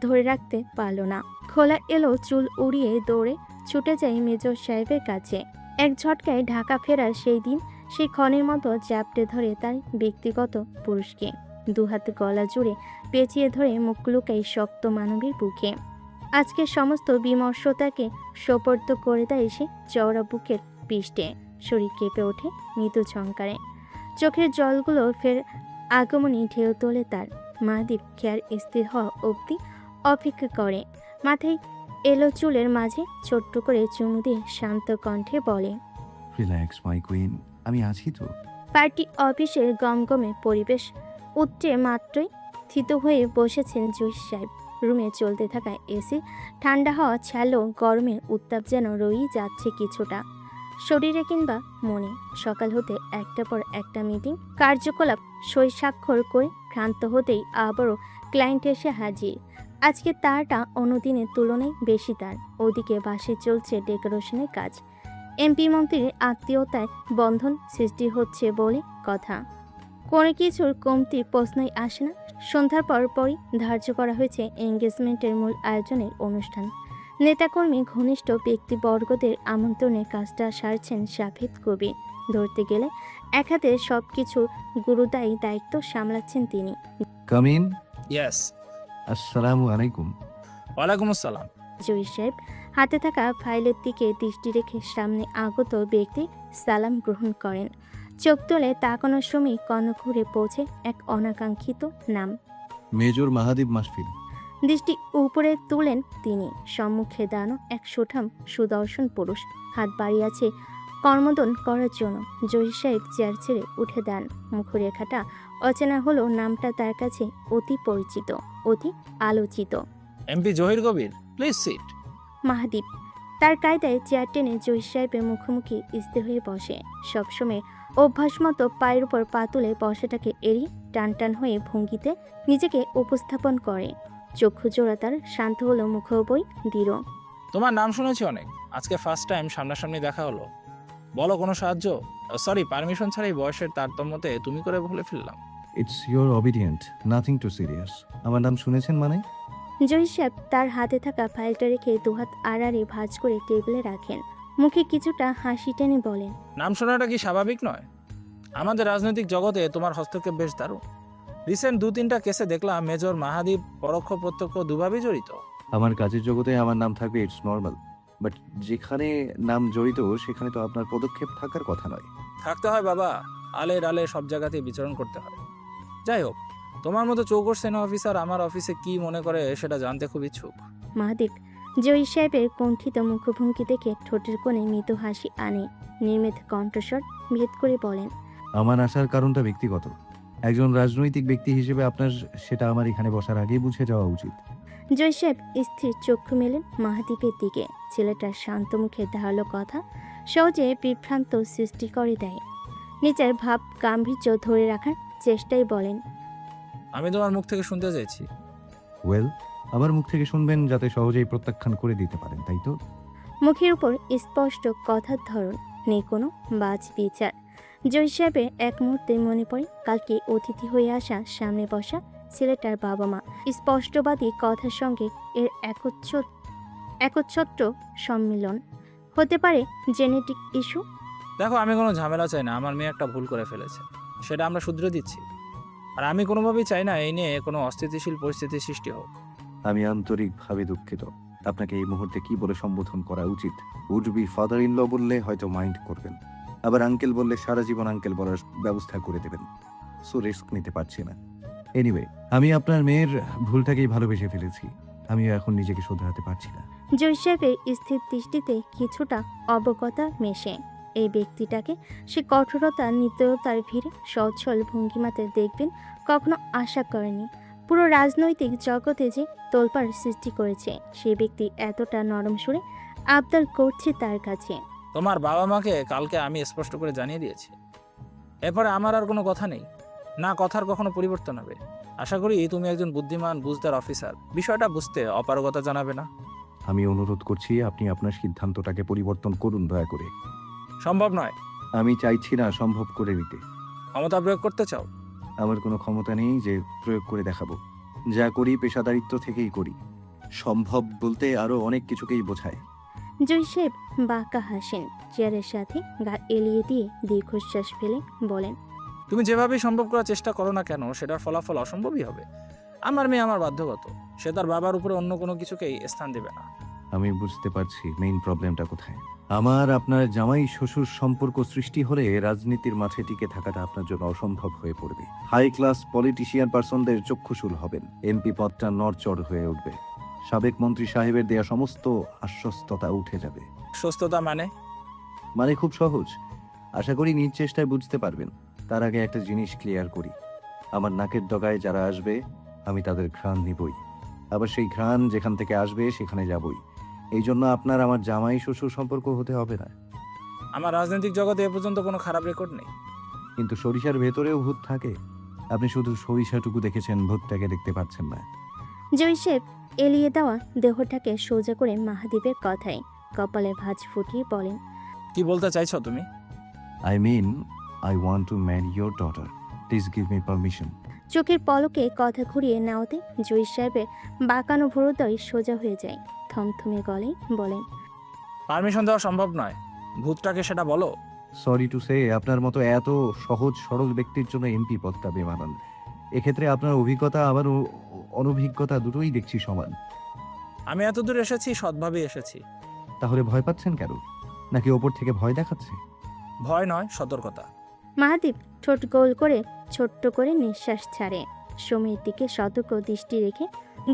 S2: ধরে রাখতে পারল না। খোলা এলো চুল উড়িয়ে দৌড়ে ছুটে যায় মেজর সাহেবের কাছে। এক ঝটকায় ঢাকা ফেরার সেই দিন সেই ক্ষণের মতো চ্যাপটে ধরে তার ব্যক্তিগত পুরুষকে। দুহাত গলা জুড়ে পেঁচিয়ে ধরে মুখ লুকাই শক্ত মানবীর বুকে। আজকে সমস্ত বিমর্ষতাকে সোপর্দ করে দেয় সে চওড়া বুকের পৃষ্ঠে। শরীর কেঁপে ওঠে মৃদু ঝংকারে। চোখের জলগুলো ফের আগমনী ঢেউ তোলে তার। মাহাদীপ খেয়ার স্থির হওয়া অবধি অপেক্ষা করে। মাথায় এলো চুলের মাঝে ছোট্ট করে চুমু দিয়ে শান্ত কণ্ঠে বলে,
S6: রিল্যাক্স মাই কুইন, আমি আছি তো।
S2: পার্টি অফিসের গমগমে পরিবেশ উঠে মাত্রই থিত হয়ে বসেছেন জহির সাহেব। রুমে চলতে থাকা এসি ঠান্ডা হওয়া ছাড়লেও গরমের উত্তাপ যেন রয়েই যাচ্ছে কিছুটা শরীরে কিংবা মনে। সকাল হতে একটা পর একটা মিটিং কার্যকলাপ সই স্বাক্ষর করে ক্লান্ত হতেই আবারও ক্লায়েন্ট এসে হাজির। আজকে তারটা অন্যদিনের তুলনায় বেশি তার। ওদিকে বাসে চলছে ডেকোরেশনের কাজ। এমপি মন্ত্রীর আত্মীয়তায় বন্ধন সৃষ্টি হচ্ছে বলে কথা। কোনো কিছুর কমতি প্রশ্নই আসে না। সন্ধ্যার পরপরই ধার্য করা হয়েছে এঙ্গেজমেন্টের মূল আয়োজনের অনুষ্ঠান। নেতাকর্মী ঘনিষ্ঠ ব্যক্তিবর্গদের আমন্ত্রণের কাজটা সারছেন শাফিদ কবির। ধরতে গেলে এক হাতে সব কিছুর গুরুদায়ী দায়িত্ব সামলাচ্ছেন তিনি।
S6: Come in.
S11: ইয়েস।
S6: আসসালামু আলাইকুম।
S11: ওয়ালাইকুম আসসালাম।
S2: জহির সাহেব হাতে থাকা ফাইলের দিকে দৃষ্টি রেখে সামনে আগত ব্যক্তি সালাম গ্রহণ করেন। চোখ তুলে তাকানোর সময় কনক ঘুরে পৌঁছে এক অনাকাঙ্ক্ষিত নাম,
S6: মেজর মাহাদীপ মাসফিল।
S2: দৃষ্টি উপরে তুলেন তিনি। সম্মুখে দাঁড়ানো এক সুঠাম সুদর্শন পুরুষ হাত বাড়িয়ে আছে কর্মদন করার জন্য। জহির সাহেব চেয়ার ছেড়ে উঠে দেন। মুখরেখাটা অচেনা হলেও নামটা তার কাছে অতি পরিচিত, অতি আলোচিত।
S11: MP Zahir Kabir, please sit.
S2: Mahadip তার কায়দায় চেয়ার টেনে জহির সাহেবের মুখোমুখি স্থির হয়ে বসে। সবসময় অভ্যাস মতো পায়ের উপর পা তুলে বসাটাকে এড়িয়ে টান টান হয়ে ভঙ্গিতে নিজেকে উপস্থাপন করে। চক্ষু জোড়া তার শান্ত হলো, মুখোবই দৃঢ়।
S11: তোমার নাম শুনেছি অনেক, আজকে ফার্স্ট টাইম সামনাসামনি দেখা হলো। বলো কোনো সাহায্য? সরি, পারমিশন ছাড়াই বয়সের তারতম্যতে তুমি করে বলে ফেললাম।
S6: It's your obedient, nothing to serious. আমার নাম শুনেছেন মানে?
S2: জহির সাহেব তার হাতে থাকা ফাইলটা রেখে দুহাত আড়াআড়ি ভাঁজ করে টেবিলে রাখেন। মুখে কিছুটা হাসি টেনে বলেন,
S11: নাম শোনাটা কি স্বাভাবিক নয়? আমাদের রাজনৈতিক জগতে তোমার হস্তক্ষেপ বেশ দারুণ। রিসেন্ট 2-3টা কেসে দেখলাম মেজর মাহাদীপ পরোক্ষ প্রত্যক্ষ দুভাবেই জড়িত।
S6: আমার কাজের জগতে আমার নাম থাকবে, ইটস নর্মাল। বাট যেখানে নাম জড়িত সেখানে তো আপনার পদক্ষেপ থাকার কথা নয়।
S11: থাকতে হয় বাবা, আলে ডালে সব জায়গাতেই বিচরণ করতে হয়। যাই হোক, তোমার মতো চৌকস সেনা অফিসার আমার অফিসে কি মনে করে সেটা জানতে খুব ইচ্ছুক।
S2: মাহাদীপ জহির সাহেবের কুণ্ঠিত মুখভঙ্গি দেখে ঠোঁটের কোণে মৃদু হাসি আনে। নির্মিত কণ্ঠস্বর ভেদ করে বলেন,
S6: আমার আসার কারণটা ব্যক্তিগত। একজন রাজনৈতিক ব্যক্তি হিসেবে আপনার সেটা আমার এখানে বসার আগেই বুঝে যাওয়া উচিত।
S2: জহির সাহেব স্থির চক্ষু মেলেন মাহাদীপের দিকে। ছেলেটার শান্ত মুখে ধারালো কথা সহজে বিভ্রান্ত সৃষ্টি করে দেয়। নিজের ভাব গাম্ভীর্য ধরে রাখার চেষ্টায় বলেন,
S11: আমি তোমার মুখ থেকে শুনতে চাইছি।
S6: ওয়েল, আমার মুখ থেকে শুনবেন যাতে সহজেই প্রত্যাখ্যান করে দিতে পারেন, তাই তো?
S2: মুখের উপর স্পষ্ট কথার ধরন, নেই কোনো বাজ বিচার। জহির সাহেবের এক মুহূর্তে মনে পড়ে কালকে অতিথি হয়ে আসা সামনে বসা ছেলেটার বাবা মা। স্পষ্টবাদী কথার সঙ্গে এর একচ্ছত্র সম্মিলন। হতে পারে জেনেটিক ইস্যু।
S11: দেখো, আমি কোনো ঝামেলা চাই না। আমার মেয়ে একটা ভুল করে ফেলেছে, সেটা আমরা শুধরে দিচ্ছি। আর আমি কোনোভাবেই চাই না এই নিয়ে কোনো অস্থিতিশীল পরিস্থিতির সৃষ্টি হোক।
S6: আমি আন্তরিকভাবে দুঃখিত। আপনাকে এই মুহূর্তে কি বলে সম্বোধন করা উচিত? Would be father in law বললে হয়তো মাইন্ড করবেন, আবার আঙ্কেল বললে সারা জীবন আঙ্কেল বলার ব্যবস্থা করে দেবেন। সো রিস্ক নিতে পারছি না। এনিওয়ে, আমি আপনার মেয়ের ভুলটাকেই ভালোবেসে ফেলেছি। আমিও এখন নিজেকে শোধরাতে পারছি না।
S2: জহির সাহেবের স্থির দৃষ্টিতে কিছুটা অবগতা মেশে। এই ব্যক্তিটাকে সে কঠোরতা নির্দয়তার ভিড়ে সচ্ছল ভঙ্গিমাতে দেখবেন কখনো আশা করেনি। পুরো রাজনৈতিক জগতে যে তোলপাড় সৃষ্টি করেছে সে ব্যক্তি এতটা নরম সুরে আবদার করছে তার কাছে।
S11: তোমার বাবা মাকে কালকে আমি স্পষ্ট করে জানিয়ে দিয়েছি। এরপরে আমার আর কোনো কথা নেই, না কথার কখনো পরিবর্তন হবে। আশা করি তুমি একজন বুদ্ধিমান বুঝদার অফিসার, বিষয়টা বুঝতে অপারগতা জানাবে না।
S6: আমি অনুরোধ করছি আপনি আপনার সিদ্ধান্তটাকে পরিবর্তন করুন দয়া করে।
S11: সম্ভব নয়।
S6: আমি চাইছি না সম্ভব করে নিতে।
S11: ক্ষমতা প্রয়োগ করতে চাও?
S6: আমার কোনো ক্ষমতা নেই যে প্রয়োগ করে দেখাবো। যা করি পেশাদারিত্ব থেকেই করি। সম্ভব বলতে আরো অনেক কিছুকেই বোঝায়।
S2: জহির সাহেব বাঁকা হাসেন, চেয়ারের সাথে গা এলিয়ে দিয়ে দীর্ঘশ্বাস ফেলে বলেন,
S11: তুমি যেভাবেই সম্ভব করার চেষ্টা করো না কেন সেটার ফলাফল অসম্ভবই হবে। আমার মেয়ে আমার বাধ্যগত, সে তার বাবার উপরে অন্য কোনো কিছুকেই স্থান দেবে না।
S6: আমি বুঝতে পারছি মেইন প্রবলেমটা কোথায়। আমার আপনার জামাই শ্বশুর সম্পর্ক সৃষ্টি হলে রাজনীতির মাঠে টিকে থাকাটা আপনার জন্য অসম্ভব হয়ে পড়বে। হাই ক্লাস পলিটিশিয়ান পার্সনদের চক্ষুশূল হবেন। এমপি পদটা নড়চড় হয়ে উঠবে। সাবেক মন্ত্রী সাহেবের দেয়া সমস্ত আশ্বস্ততা উঠে যাবে।
S11: সুস্থতা
S6: মানে খুব সহজ। আশা করি নিজ চেষ্টায় বুঝতে পারবেন। তার আগে একটা জিনিস ক্লিয়ার করি, আমার নাকের ডগায় যারা আসবে আমি তাদের ঘ্রাণ নিবই, আবার সেই ঘ্রাণ যেখান থেকে আসবে সেখানে যাবই। এই জন্য আপনার আমার জামাই শ্বশুর সম্পর্ক হতে হবে না।
S11: আমার রাজনৈতিক জগতে এ পর্যন্ত কোনো খারাপ রেকর্ড নেই।
S6: কিন্তু সরিষার ভেতরেও ভূত থাকে। আপনি শুধু সরিষাটুকু দেখেছেন, ভূতটাকে দেখতে পাচ্ছেন না।
S2: জহির সাহেব এলিয়ে দেওয়া দেহটাকে সোজা করে মাহাদীপের কথায় কপালে ভাঁজ ফুটিয়ে বলেন,
S11: কি বলতে চাইছো তুমি?
S6: I mean I want to marry your daughter. Please give me permission.
S2: চোখের পলকে কথা ঘুরিয়ে নেওয়াতে জহির সাহেবের বাঁকানো ভুরুদয় সোজা হয়ে যায়। থমথমে গলায় বলেন,
S11: পারমিশন দেওয়া সম্ভব নয়। ভূতটাকে সেটা বলো।
S6: সরি টু সে, আপনার মতো এত সহজ সরল ব্যক্তির জন্য এমপি পদটা বেমানান। এক্ষেত্রে আপনার অভিজ্ঞতা আমার অনভিজ্ঞতা দুটোই দেখছি সমান।
S11: আমি এত দূর এসেছি সৎভাবে এসেছি।
S6: তাহলে ভয় পাচ্ছেন কেন? নাকি ওপর থেকে ভয় দেখাচ্ছে?
S11: ভয় নয়, সতর্কতা।
S2: মাহাদীপ ঠোঁট গোল করে ছোট্ট করে নিঃশ্বাস ছাড়ে। সময়ের দিকে সতর্ক দৃষ্টি রেখে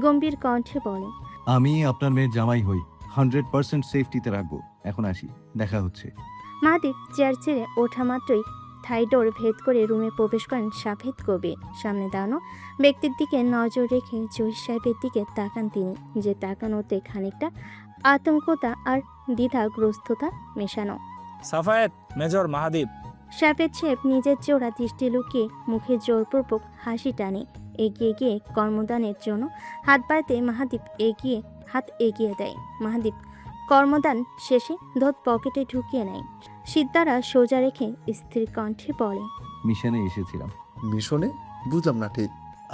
S2: গম্ভীর কণ্ঠে বলে,
S6: আমি আপনার মেয়ের জামাই হই, 100% সেফটিতে রাখবো। এখন আসি, দেখা হচ্ছে।
S2: মাহাদীপ চেয়ার ছেড়ে ওঠা মাত্রই থাইডোর ভেদ করে রুমে প্রবেশ করেন সাফেদ কবির। সামনে দাঁড়ানো ব্যক্তির দিকে নজর রেখে জহির সাহেবের দিকে তাকান তিনি, যে তাকানোতে খানিকটা আতঙ্কতা আর দ্বিধাগ্রস্ততা মেশানো।
S11: সাফায়েত, মেজর মাহাদীপ।
S2: সাফেদ সাহেব নিজের জোড়া দৃষ্টি লুকিয়ে মুখে জোরপূর্বক হাসি টানে এগিয়ে গিয়ে কর্মদানের জন্য হাত বাড়াতে হাত এগিয়ে দেয়। মাহাদীপ কর্মদান শেষে ধোত পকেটে ঢুকিয়ে নেয়। সিদ্ধারা সোজা রেখে স্থির কণ্ঠে বলে,
S6: মিশনে এসেছিলাম।
S12: মিশনে? বুঝলাম না ঠিক।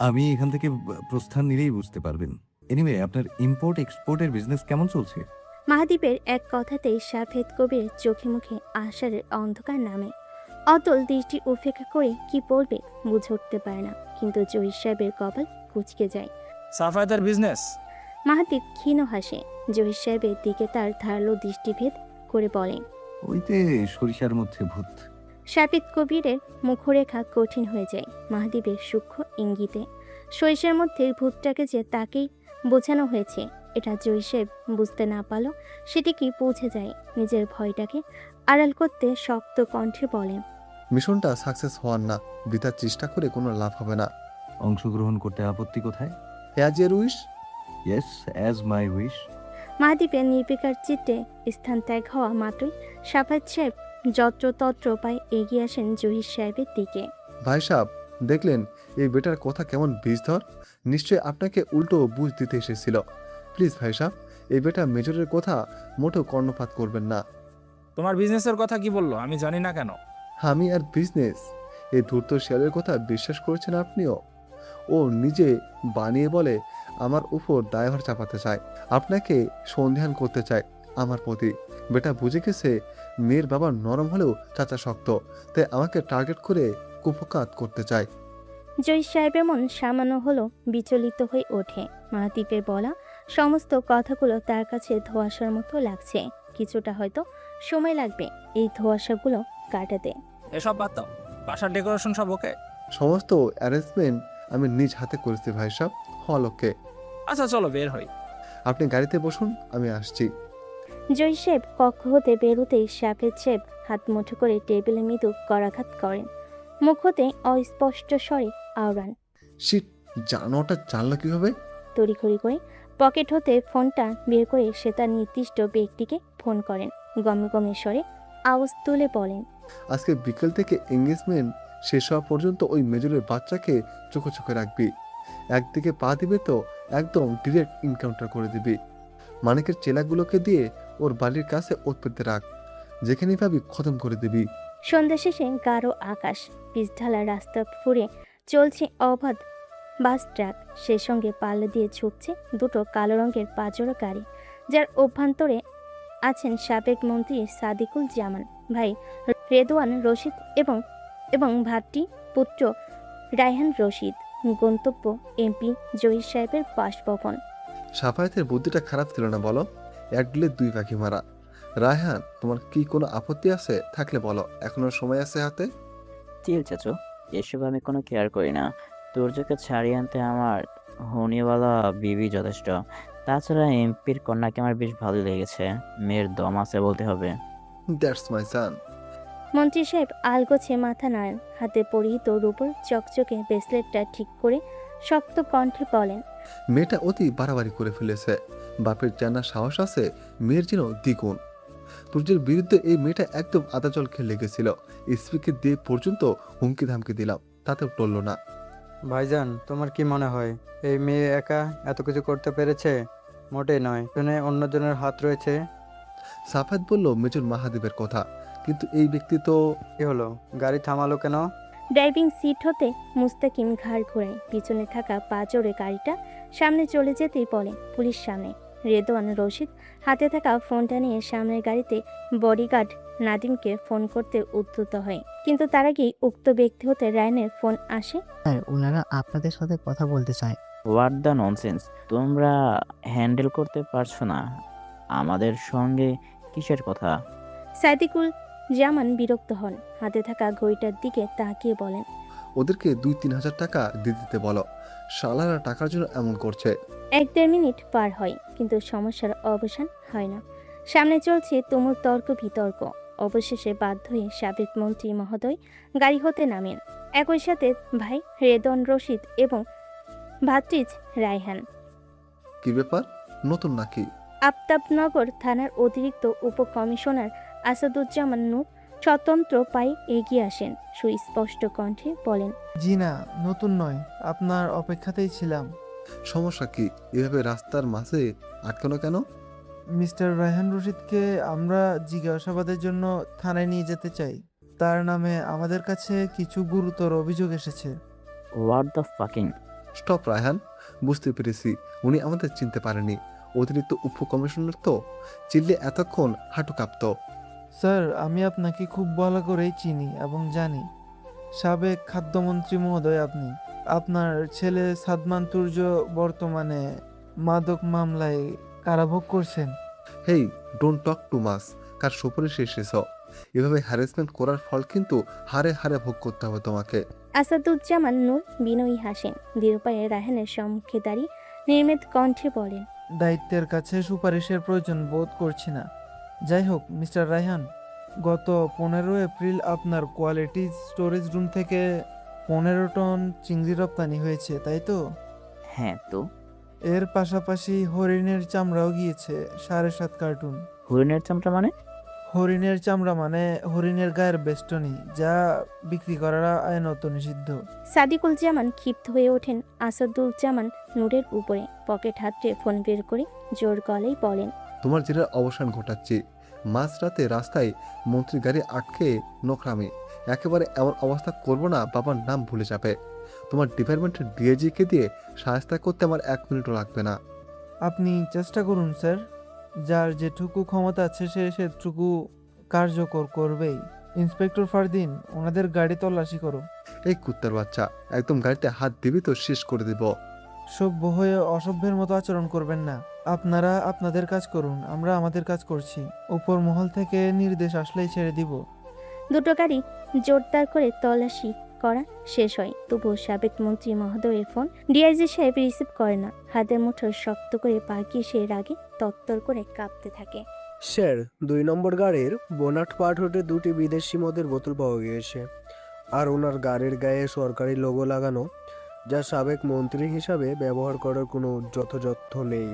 S6: আমি এখান থেকে প্রস্থান নিলেই বুঝতে পারবেন। এনিওয়ে, আপনার ইম্পোর্ট এক্সপোর্টের বিজনেস কেমন চলছে?
S2: মাহাদীপের এক কথাতেই শাফেদ কবিরের চোখে মুখে আশারের অন্ধকার নামে। অতল দৃষ্টি উপেক্ষা করে কি বলবে বুঝে উঠতে পারে না, কিন্তু জহির সাহেবের কপাল কুঁচকে যায়।
S11: সাফায়েতের বিজনেস?
S2: মাহাদীপ ক্ষীণ হাসে। জহির সাহেবের দিকে তার ধারালো দৃষ্টিভেদ করে বলেন,
S6: ওইতে সরিষার মধ্যে ভূত।
S2: শাফেদ কবিরের মুখরেখা কঠিন হয়ে যায় মাহাদীপের সূক্ষ্ম ইঙ্গিতে। সরিষার মধ্যে ভূতটাকে যে তাকেই বোঝানো হয়েছে এটা জহির সাহেব বুঝতে না পারল সেটি কি পৌঁছে যায়। নিজের ভয়টাকে আড়াল করতে শক্ত কণ্ঠে বলেন,
S12: মিশনটা সাকসেস হওয়ার না, বৃথার চেষ্টা করে কোনো লাভ হবে না।
S6: অংশগ্রহণ করতে আপত্তি কোথায়?
S12: As her wish.
S6: Yes, as my wish.
S2: মাহাদীপের নির্বিকার চিত্তে স্থান ত্যাগ হওয়া মাত্রই শাফাত সাহেব যত্রতত্র পায়ে এগিয়ে আসেন জহির সাহেবের দিকে।
S12: ভাই সাহেব, দেখলেন এই বেটার কথা কেমন বীজধর? নিশ্চয়ই আপনাকে উল্টো বুঝ দিতে এসেছিল। প্লিজ ভাই সাহেব, এই বেটা মেজরের কথা মোটেও কর্ণপাত করবেন না।
S11: তোমার বিজনেসের কথা কি বললো আমি জানি না কেন?
S12: আমি আর বিজনেস? এই ধূর্ত শিয়ালের কথা বিশ্বাস করেছেন আপনিও? ও নিজে বানিয়ে বলে আমার উপর দায়ভার চাপাতে চায়, আপনাকে সন্দেহান করতে চায় আমার প্রতি। বেটা বুঝে গেছে মেয়ের বাবা নরম হলেও চাচা শক্ত, তাই আমাকে টার্গেট করে কুপকাত করতে চায়।
S2: জহির সাহেবের মন সামান্য হলো বিচলিত হয়ে ওঠে। মাহাদীপের বলা সমস্ত কথাগুলো তার কাছে ধোঁয়াশার মতো লাগছে। কিছুটা হয়তো সময় লাগবে এই ধোঁয়াশাগুলো কাটাতে।
S11: এসব বাদ দাও, বাসার ডেকোরেশন সব ওকে?
S12: সমস্ত অ্যারেঞ্জমেন্ট আমি নিজ হাতে করেছি ভাই সাহেব, হলকে।
S11: আচ্ছা চলো বের হই।
S12: আপনি গাড়িতে বসুন, আমি আসছি।
S2: জহির সাহেব কক্ষ হতে বেরোতেই শাফেদ সাহেব হাত মুঠো করে টেবিলে মৃদু করাঘাত করেন। মুখ হতে অস্পষ্ট স্বরে আওড়ান,
S12: শিট, জানোটা জানলো কিভাবে?
S2: তড়িঘড়ি করে পকেট হতে ফোনটা বের করে সে তার নির্দিষ্ট ব্যক্তিকে ফোন করেন। গমে গমে স্বরে আওয়াজ তুলে বলেন,
S12: আজকে বিকেল থেকে এঙ্গেজমেন্ট শেষ হওয়া পর্যন্ত ওই মেজরের বাচ্চাকে চোখে চোখে রাখবি। একদিকে পা দিবে তো একদম ডিরেক্ট এনকাউন্টার করে দিবি। মানিকের চেলাগুলোকে দিয়ে ওর বাড়ির কাছে ওত পেতে রাখ, যেখানেই পাবি খতম করে দিবি।
S2: সন্ধ্যা শেষে গাঢ় আকাশ, পিচঢালা রাস্তা ফুরে চলছে অবাধ বাস ট্রাক, সেই সঙ্গে পাল্লা দিয়ে ছুটছে দুটো কালো রঙের পাজোড়া গাড়ি, যার অভ্যন্তরে আছেন সাবেক মন্ত্রী সাদিকুল জামান, ভাই রেদওয়ান রশিদ এবং ভাতৃ পুত্র রায়হান রশিদ। গন্তব্য এমপি জহির সাহেবের বাসভবন।
S12: সাফায়েতের বুদ্ধিটা খারাপ ছিল না বলো? এক ডিলে দুই পাখি মারা। রায়হান, তোমার কি কোনো আপত্তি আছে? থাকলে বলো, এখনো সময় আছে হাতে।
S15: চিল চাচু, এসব আমি কোনো কেয়ার করি না। তুর্যকে ছাড়িয়ে আনতে আমার হনিওয়ালা বিবি যথেষ্ট। তাছাড়া এমপির কন্যাকে আমার বেশ ভালো লেগেছে, মেয়ের দম আছে বলতে হবে।
S12: দ্যাটস মাই সান।
S2: মন্ত্রী সাহেব আলগোছে মাথা নাড়েন। হাতে পরিহিত রূপোর চকচকে ব্রেসলেটটা ঠিক করে শক্ত কণ্ঠে বলেন,
S12: মেয়েটা অতি বাড়াবাড়ি করে ফেলেছে। বাপের জানা সাহস আছে, মেয়ের যেন দ্বিগুণ। তুর্যের বিরুদ্ধে এই মেয়েটা একদম আদা জল খেয়ে লেগেছিল। স্পিকে দিয়ে পর্যন্ত হুমকি ধামকি দিলাম, তাতেও টললো না।
S16: ভাইজান, তোমার কি মনে হয় এই মেয়ে একা এত কিছু করতে পেরেছে? মোটেই নয়, এখানে অন্যজনের হাত রয়েছে।
S12: সাফাত বলল মেজর মাহাদেবের কথা, কিন্তু এই ব্যক্তি তো।
S16: কি হলো, গাড়ি থামালো কেন?
S2: ড্রাইভিং সিট হতে মুস্তাকিম ঘাড় ঘোরায়। পিছনে থাকা পাঁচড়ে গাড়িটা সামনে চলে যেতেই বলে, পুলিশ সামনে। রেদওয়ান রশিদ হাতে থাকা ফোনটা নিয়ে সামনের গাড়িতে বডিগার্ড নাদিমকে ফোন করতে উদ্যত হয়, কিন্তু তার আগেই উক্ত ব্যক্তি হতে রায়নের ফোন আসে।
S17: স্যার, ওনারা আপনাদের সাথে কথা বলতে চায়।
S15: What the nonsense! তোমরা হ্যান্ডেল করতে পারছো না আমাদের সঙ্গে কিসের কথা?
S2: সাদিকুল জামান বিরক্ত হন। হাতে থাকা ঘড়িটার দিকে তাকিয়ে বলেন,
S12: ওদেরকে 2-3 হাজার টাকা দিয়ে দিতে বলো। শালারা টাকার জন্য এমন করছে।
S2: 1-1.5 মিনিট পার হয়, কিন্তু সমস্যার অবসান হয় না। সামনে চলছে তুমুল তর্ক বিতর্ক। অবশেষে বাধ্য হয়ে সাবেক মন্ত্রী মহোদয় গাড়ি হতে নামেন, একই সাথে ভাই রেদওয়ান রশিদ এবং ভাতৃজ রায়হান।
S12: কি ব্যাপার, নতুন নাকি?
S2: আফতাবনগর থানার অতিরিক্ত উপকমিশনার আসাদুজ্জামান নূর স্বতন্ত্র পায়ে এগিয়ে আসেন। সুস্পষ্ট কণ্ঠে বলেন,
S18: জি না, নতুন নয়, আপনার অপেক্ষাতেই ছিলাম।
S12: সমস্যা কি? এভাবে রাস্তার মাঝে আটকানো কেন?
S18: মিস্টার রায়হান রশিদকে আমরা জিজ্ঞাসাবাদের জন্য থানায় নিয়ে যেতে চাই। তার নামে আমাদের কাছে কিছু গুরুতর অভিযোগ এসেছে।
S15: What the fucking.
S12: Stop Raihan, বুঝতে পেরেছি উনি আমাদের চিনতে পারেনি। অতিরিক্ত উপ কমিশনার তো, চিনলে এতক্ষণ হাঁটু কাঁপতো।
S18: স্যার, আমি আপনাকে খুব ভালো করেই চিনি এবং জানি। সাবেক খাদ্যমন্ত্রী মহোদয় আপনি। আপনার ছেলে সাদমান তুর্য বর্তমানে মাদক মামলায় কারাভোগ করছেন।
S12: হেই, ডোন্ট টক টু মাস। কার সুপারিশ এসেছ? এভাবে হ্যারাসমেন্ট করার ফল কিন্তু হারে হারে ভোগ করতে হবে তোমাকে।
S2: আসাদুজ্জামান নূর বিনয়ী হাসেন, দৃঢ়পায়ে রায়হানের সম্মুখে দাঁড়িয়ে নির্মিত কণ্ঠে বলেন,
S18: দায়িত্বের কাছে সুপারিশের প্রয়োজন বোধ করছি না। যাই হোক মিস্টার রায়হান, গত 15 এপ্রিল আপনার কোয়ালিটি স্টোরেজ রুম থেকে 15 টন চিংড়ি রপ্তানি হয়েছে, তাই তো?
S15: হ্যাঁ তো।
S18: এর পাশাপাশি হরিণের চামড়াও গিয়েছে 7.5 কার্টুন।
S15: হরিণের চামড়া মানে?
S18: হরিণের চামড়া মানে হরিণের গায়ের বেষ্টনী, যা বিক্রি করা আইনত নিষিদ্ধ।
S2: সাদিকুল জামান ক্ষিপ্ত হয়ে ওঠেন আসাদুজ্জামান নূরের উপরে। পকেট হাতড়ে ফোন বের করে জোর গলায় বলেন,
S12: তোমার জেরার অবসান ঘটাচ্ছি। মাঝরাতে রাস্তায় মন্ত্রীর গাড়ি আটকে নোকরামি। একেবারে এমন অবস্থা করবো না বাবার নাম ভুলে যাবে। তোমার ডিপার্টমেন্টের ডিআইজিকে দিয়ে সাহায্য করতে আমার 1 মিনিটও লাগবে না।
S18: আপনি চেষ্টা করুন স্যার, যার যেটুকু ক্ষমতা আছে সে সেটুকু কার্যকর করবেই। ইন্সপেক্টর ফারদিন, ওনাদের গাড়ি তল্লাশি করো।
S12: এই কুত্তার বাচ্চা, একদম গাড়িতে হাত দিবি তো শেষ করে দিব।
S18: সভ্য হয়ে অসভ্যের মতো আচরণ করবেন না। আপনারা আপনাদের কাজ করুন, আমরা আমাদের কাজ করছি। উপর মহল থেকে নির্দেশ আসলেই ছেড়ে দিব।
S2: দুটো গাড়ি জোরদার করে তল্লাশি করা শেষ হয়, তবুও সাবেক মন্ত্রী মহোদয়ের ফোন ডিআইজি সাহেব রিসিভ করে না। হাতের মুঠো শক্ত করে পাকিয়ে সে রাগে তত্তর করে কাঁপতে থাকে।
S19: স্যার, 2 নম্বর গাড়ির বোনাট পার্ট হতে 2টি বিদেশি মদের বোতল পাওয়া গিয়েছে, আর ওনার গাড়ির গায়ে সরকারি লোগো লাগানো, যা সাবেক মন্ত্রী হিসাবে ব্যবহার করার কোনো যথাযথ নেই।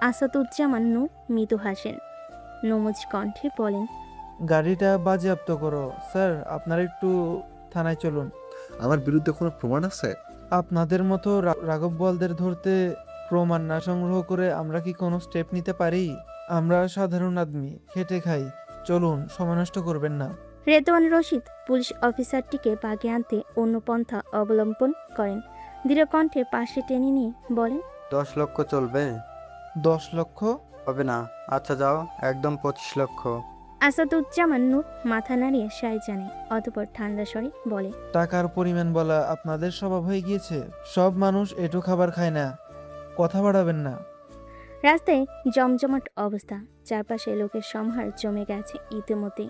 S2: আসাদুজ্জামান নূর মৃদু হাসেন, নমজ কণ্ঠে বলেন,
S18: গাড়িটা বাজেয়াপ্ত করো। স্যার, আপনারা একটু থানায় চলুন।
S12: আমার বিরুদ্ধে কোনো প্রমাণ আছে?
S18: আপনাদের মতো রাঘব বলদের ধরতে প্রমাণ না সংগ্রহ করে আমরা কি কোনো স্টেপ নিতে পারি? আমরা সাধারণ আদমি, খেটে খাই। চলুন, সময় নষ্ট করবেন না।
S2: রেদওয়ান রশিদ পুলিশ অফিসারটিকে বাগে আনতে অন্য পন্থা অবলম্বন করেন। দৃঢ় কণ্ঠে পাশে টেনে নিয়ে বলেন,
S16: 10 লক্ষ চলবে?
S18: 10 লক্ষ
S16: হবে না। আচ্ছা যাও, একদম 25 লক্ষ।
S2: আসাদুজ্জামান নূর মাথা নাড়িয়ে সায় জানায়, অতঃপর ঠান্ডা স্বরে বলে,
S18: টাকার পরিমাণ বলা আপনাদের স্বভাব হয়ে গিয়েছে। সব মানুষ এটু খাবার খায় না। কথা বাড়াবেন না।
S2: রাস্তায় জমজমাট অবস্থা, চারপাশে লোকের সমাহার জমে গেছে ইতিমধ্যে।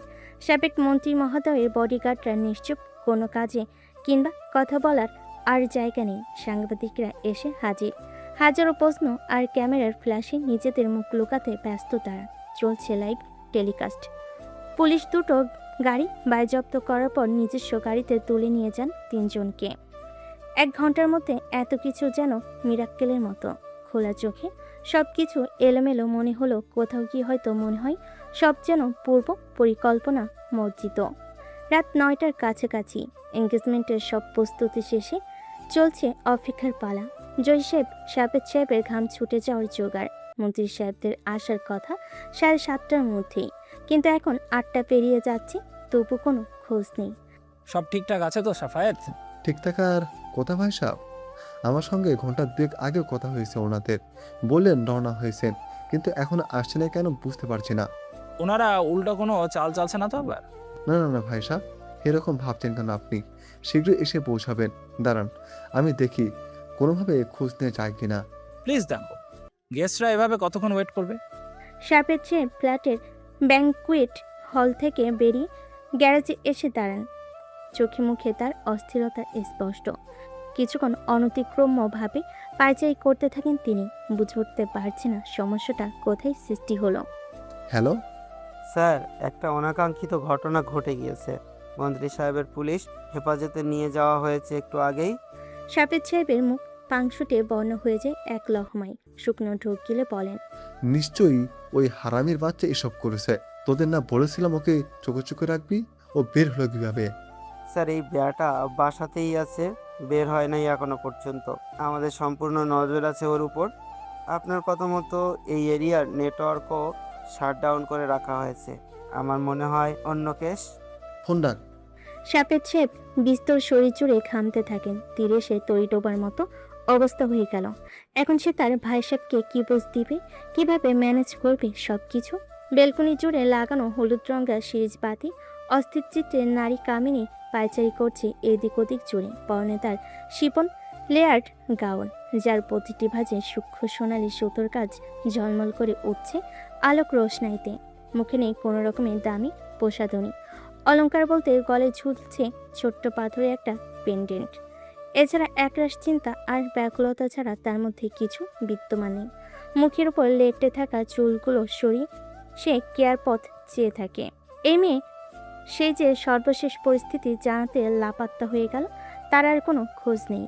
S2: সাবেক মন্ত্রী মহোদয়ের বডিগার্ডরা নিশ্চুপ, কোনো কাজে কিংবা কথা বলার আর জায়গা নেই। সাংবাদিকরা এসে হাজির, হাজারো প্রশ্ন আর ক্যামেরার ফ্ল্যাশে নিজেদের মুখ লুকাতে ব্যস্ত তারা। চলছে লাইভ টেলিকাস্ট। পুলিশ দুটো গাড়ি বাজেয়াপ্ত করার পর নিজস্ব গাড়িতে তুলে নিয়ে যান 3 জনকে। 1 ঘন্টার মধ্যে এত কিছু যেন মিরাক্কেলের মতো। খোলা চোখে সবকিছু এলোমেলো মনে হলো, কোথাও কি হয়তো মনে হয় সব যেন পূর্ব পরিকল্পনা মর্জিত। রাত 9টার কাছাকাছি এঙ্গেজমেন্টের সব প্রস্তুতি শেষে চলছে অপেক্ষার পালা। জয় সাহেব, সাবেদ সাহেবের ঘাম ছুটে যাওয়ার জোগাড়। মন্ত্রী সাহেবদের আসার কথা 7:30টার মধ্যেই, কিন্তু এখন 8টা পেরিয়ে যাচ্ছে, তবু কোনো খোঁজ নেই।
S11: সব ঠিকঠাক আছে তো সাফায়েত?
S12: ঠিক থাকার কথা ভাই সাহেব, আমার সঙ্গে ঘন্টা 2 আগেও কথা হয়েছে ওনাদের। বললেন রওনা হয়েছেন, কিন্তু এখন আসছে না কেন বুঝতে পারছি না।
S11: ওনারা উল্টো কোনো চাল চালছে না তো আবার?
S12: না না না ভাই সাহেব, এরকম ভাবছেন কেন আপনি? শীঘ্রই এসে পৌঁছাবেন। দাঁড়ান, আমি দেখি কোনোভাবে খোঁজ নিয়ে যায় কিনা।
S11: প্লিজ দেখো, গেস্টরা এভাবে কতক্ষণ ওয়েট করবে?
S2: সাবেদ সাহেব ফ্ল্যাটের ব্যাংকুয়েট হল থেকে বেরিয়ে গ্যারেজে এসে দাঁড়ান। চোখে মুখে তার অস্থিরতা স্পষ্ট। কিছুক্ষণ অনতিক্রম্যভাবে পায়চারি করতে থাকেন তিনি। বুঝে উঠতে পারছে না সমস্যাটা কোথায় সৃষ্টি হলো।
S12: হ্যালো
S20: স্যার, একটা অনাকাঙ্ক্ষিত ঘটনা ঘটে গিয়েছে। মন্ত্রী সাহেবের পুলিশ হেফাজতে নিয়ে যাওয়া হয়েছে একটু আগেই।
S2: সাবেদ সাহেবের মুখ পাংশুটে বর্ণ হয়ে যায় এক লহমায়। শুকনো ঢোক গিলে বলেন,
S12: নিশ্চয়ই ওই হারামির বাচ্চা এসব করেছে। তোদের না বলেছিলাম ওকে চোখে চোখে রাখবি? ও বের হলো কিভাবে?
S20: স্যার, এই ব্যাটা বাসাতেই আছে, বের হয় নাই এখনো পর্যন্ত। আমাদের সম্পূর্ণ নজর আছে ওর উপর। আপনার কথা মতো এই এরিয়ার নেটওয়ার্কও শাটডাউন করে রাখা হয়েছে। আমার মনে হয় অন্য কেস।
S12: ফোন ডাক।
S2: সাপের ছেপ বিস্তর শরীর জুড়ে ঘামতে থাকেন। তীরে সে তরি ডোবার মতো অবস্থা হয়ে গেল। এখন সে তার ভাই সাহেবকে কি বোঝ দিবে, কিভাবে ম্যানেজ করবে সব কিছু। বেলকনি জুড়ে লাগানো হলুদ রঙের সিরিজ বাতি অস্থির চিত্রে নারী কামিনী পায়চারি করছে এদিক ওদিক জুড়ে। পরনে তার শিপন লেয়ার্ড গাউন, যার প্রতিটি ভাঁজে সূক্ষ্ম সোনালি সুতোর কাজ ঝলমল করে উঠছে আলোক রোশনাইতে। মুখে নেই কোনো রকমের দামি প্রসাধনী অলংকার বলতে গলায় ঝুলছে ছোট্ট পাথরের একটা পেন্ডেন্ট। এছাড়া একরাশ চিন্তা আর ব্যাকুলতা ছাড়া তার মধ্যে কিছু বিদ্যমান নেই। মুখের উপর লেটে থাকা চুলগুলো সরিয়ে সে কেয়ার পথ চেয়ে থাকে। এই মেয়ে সেই যে সর্বশেষ পরিস্থিতি জানাতে লাপাত্তা হয়ে গেল, তার আর কোনো খোঁজ নেই।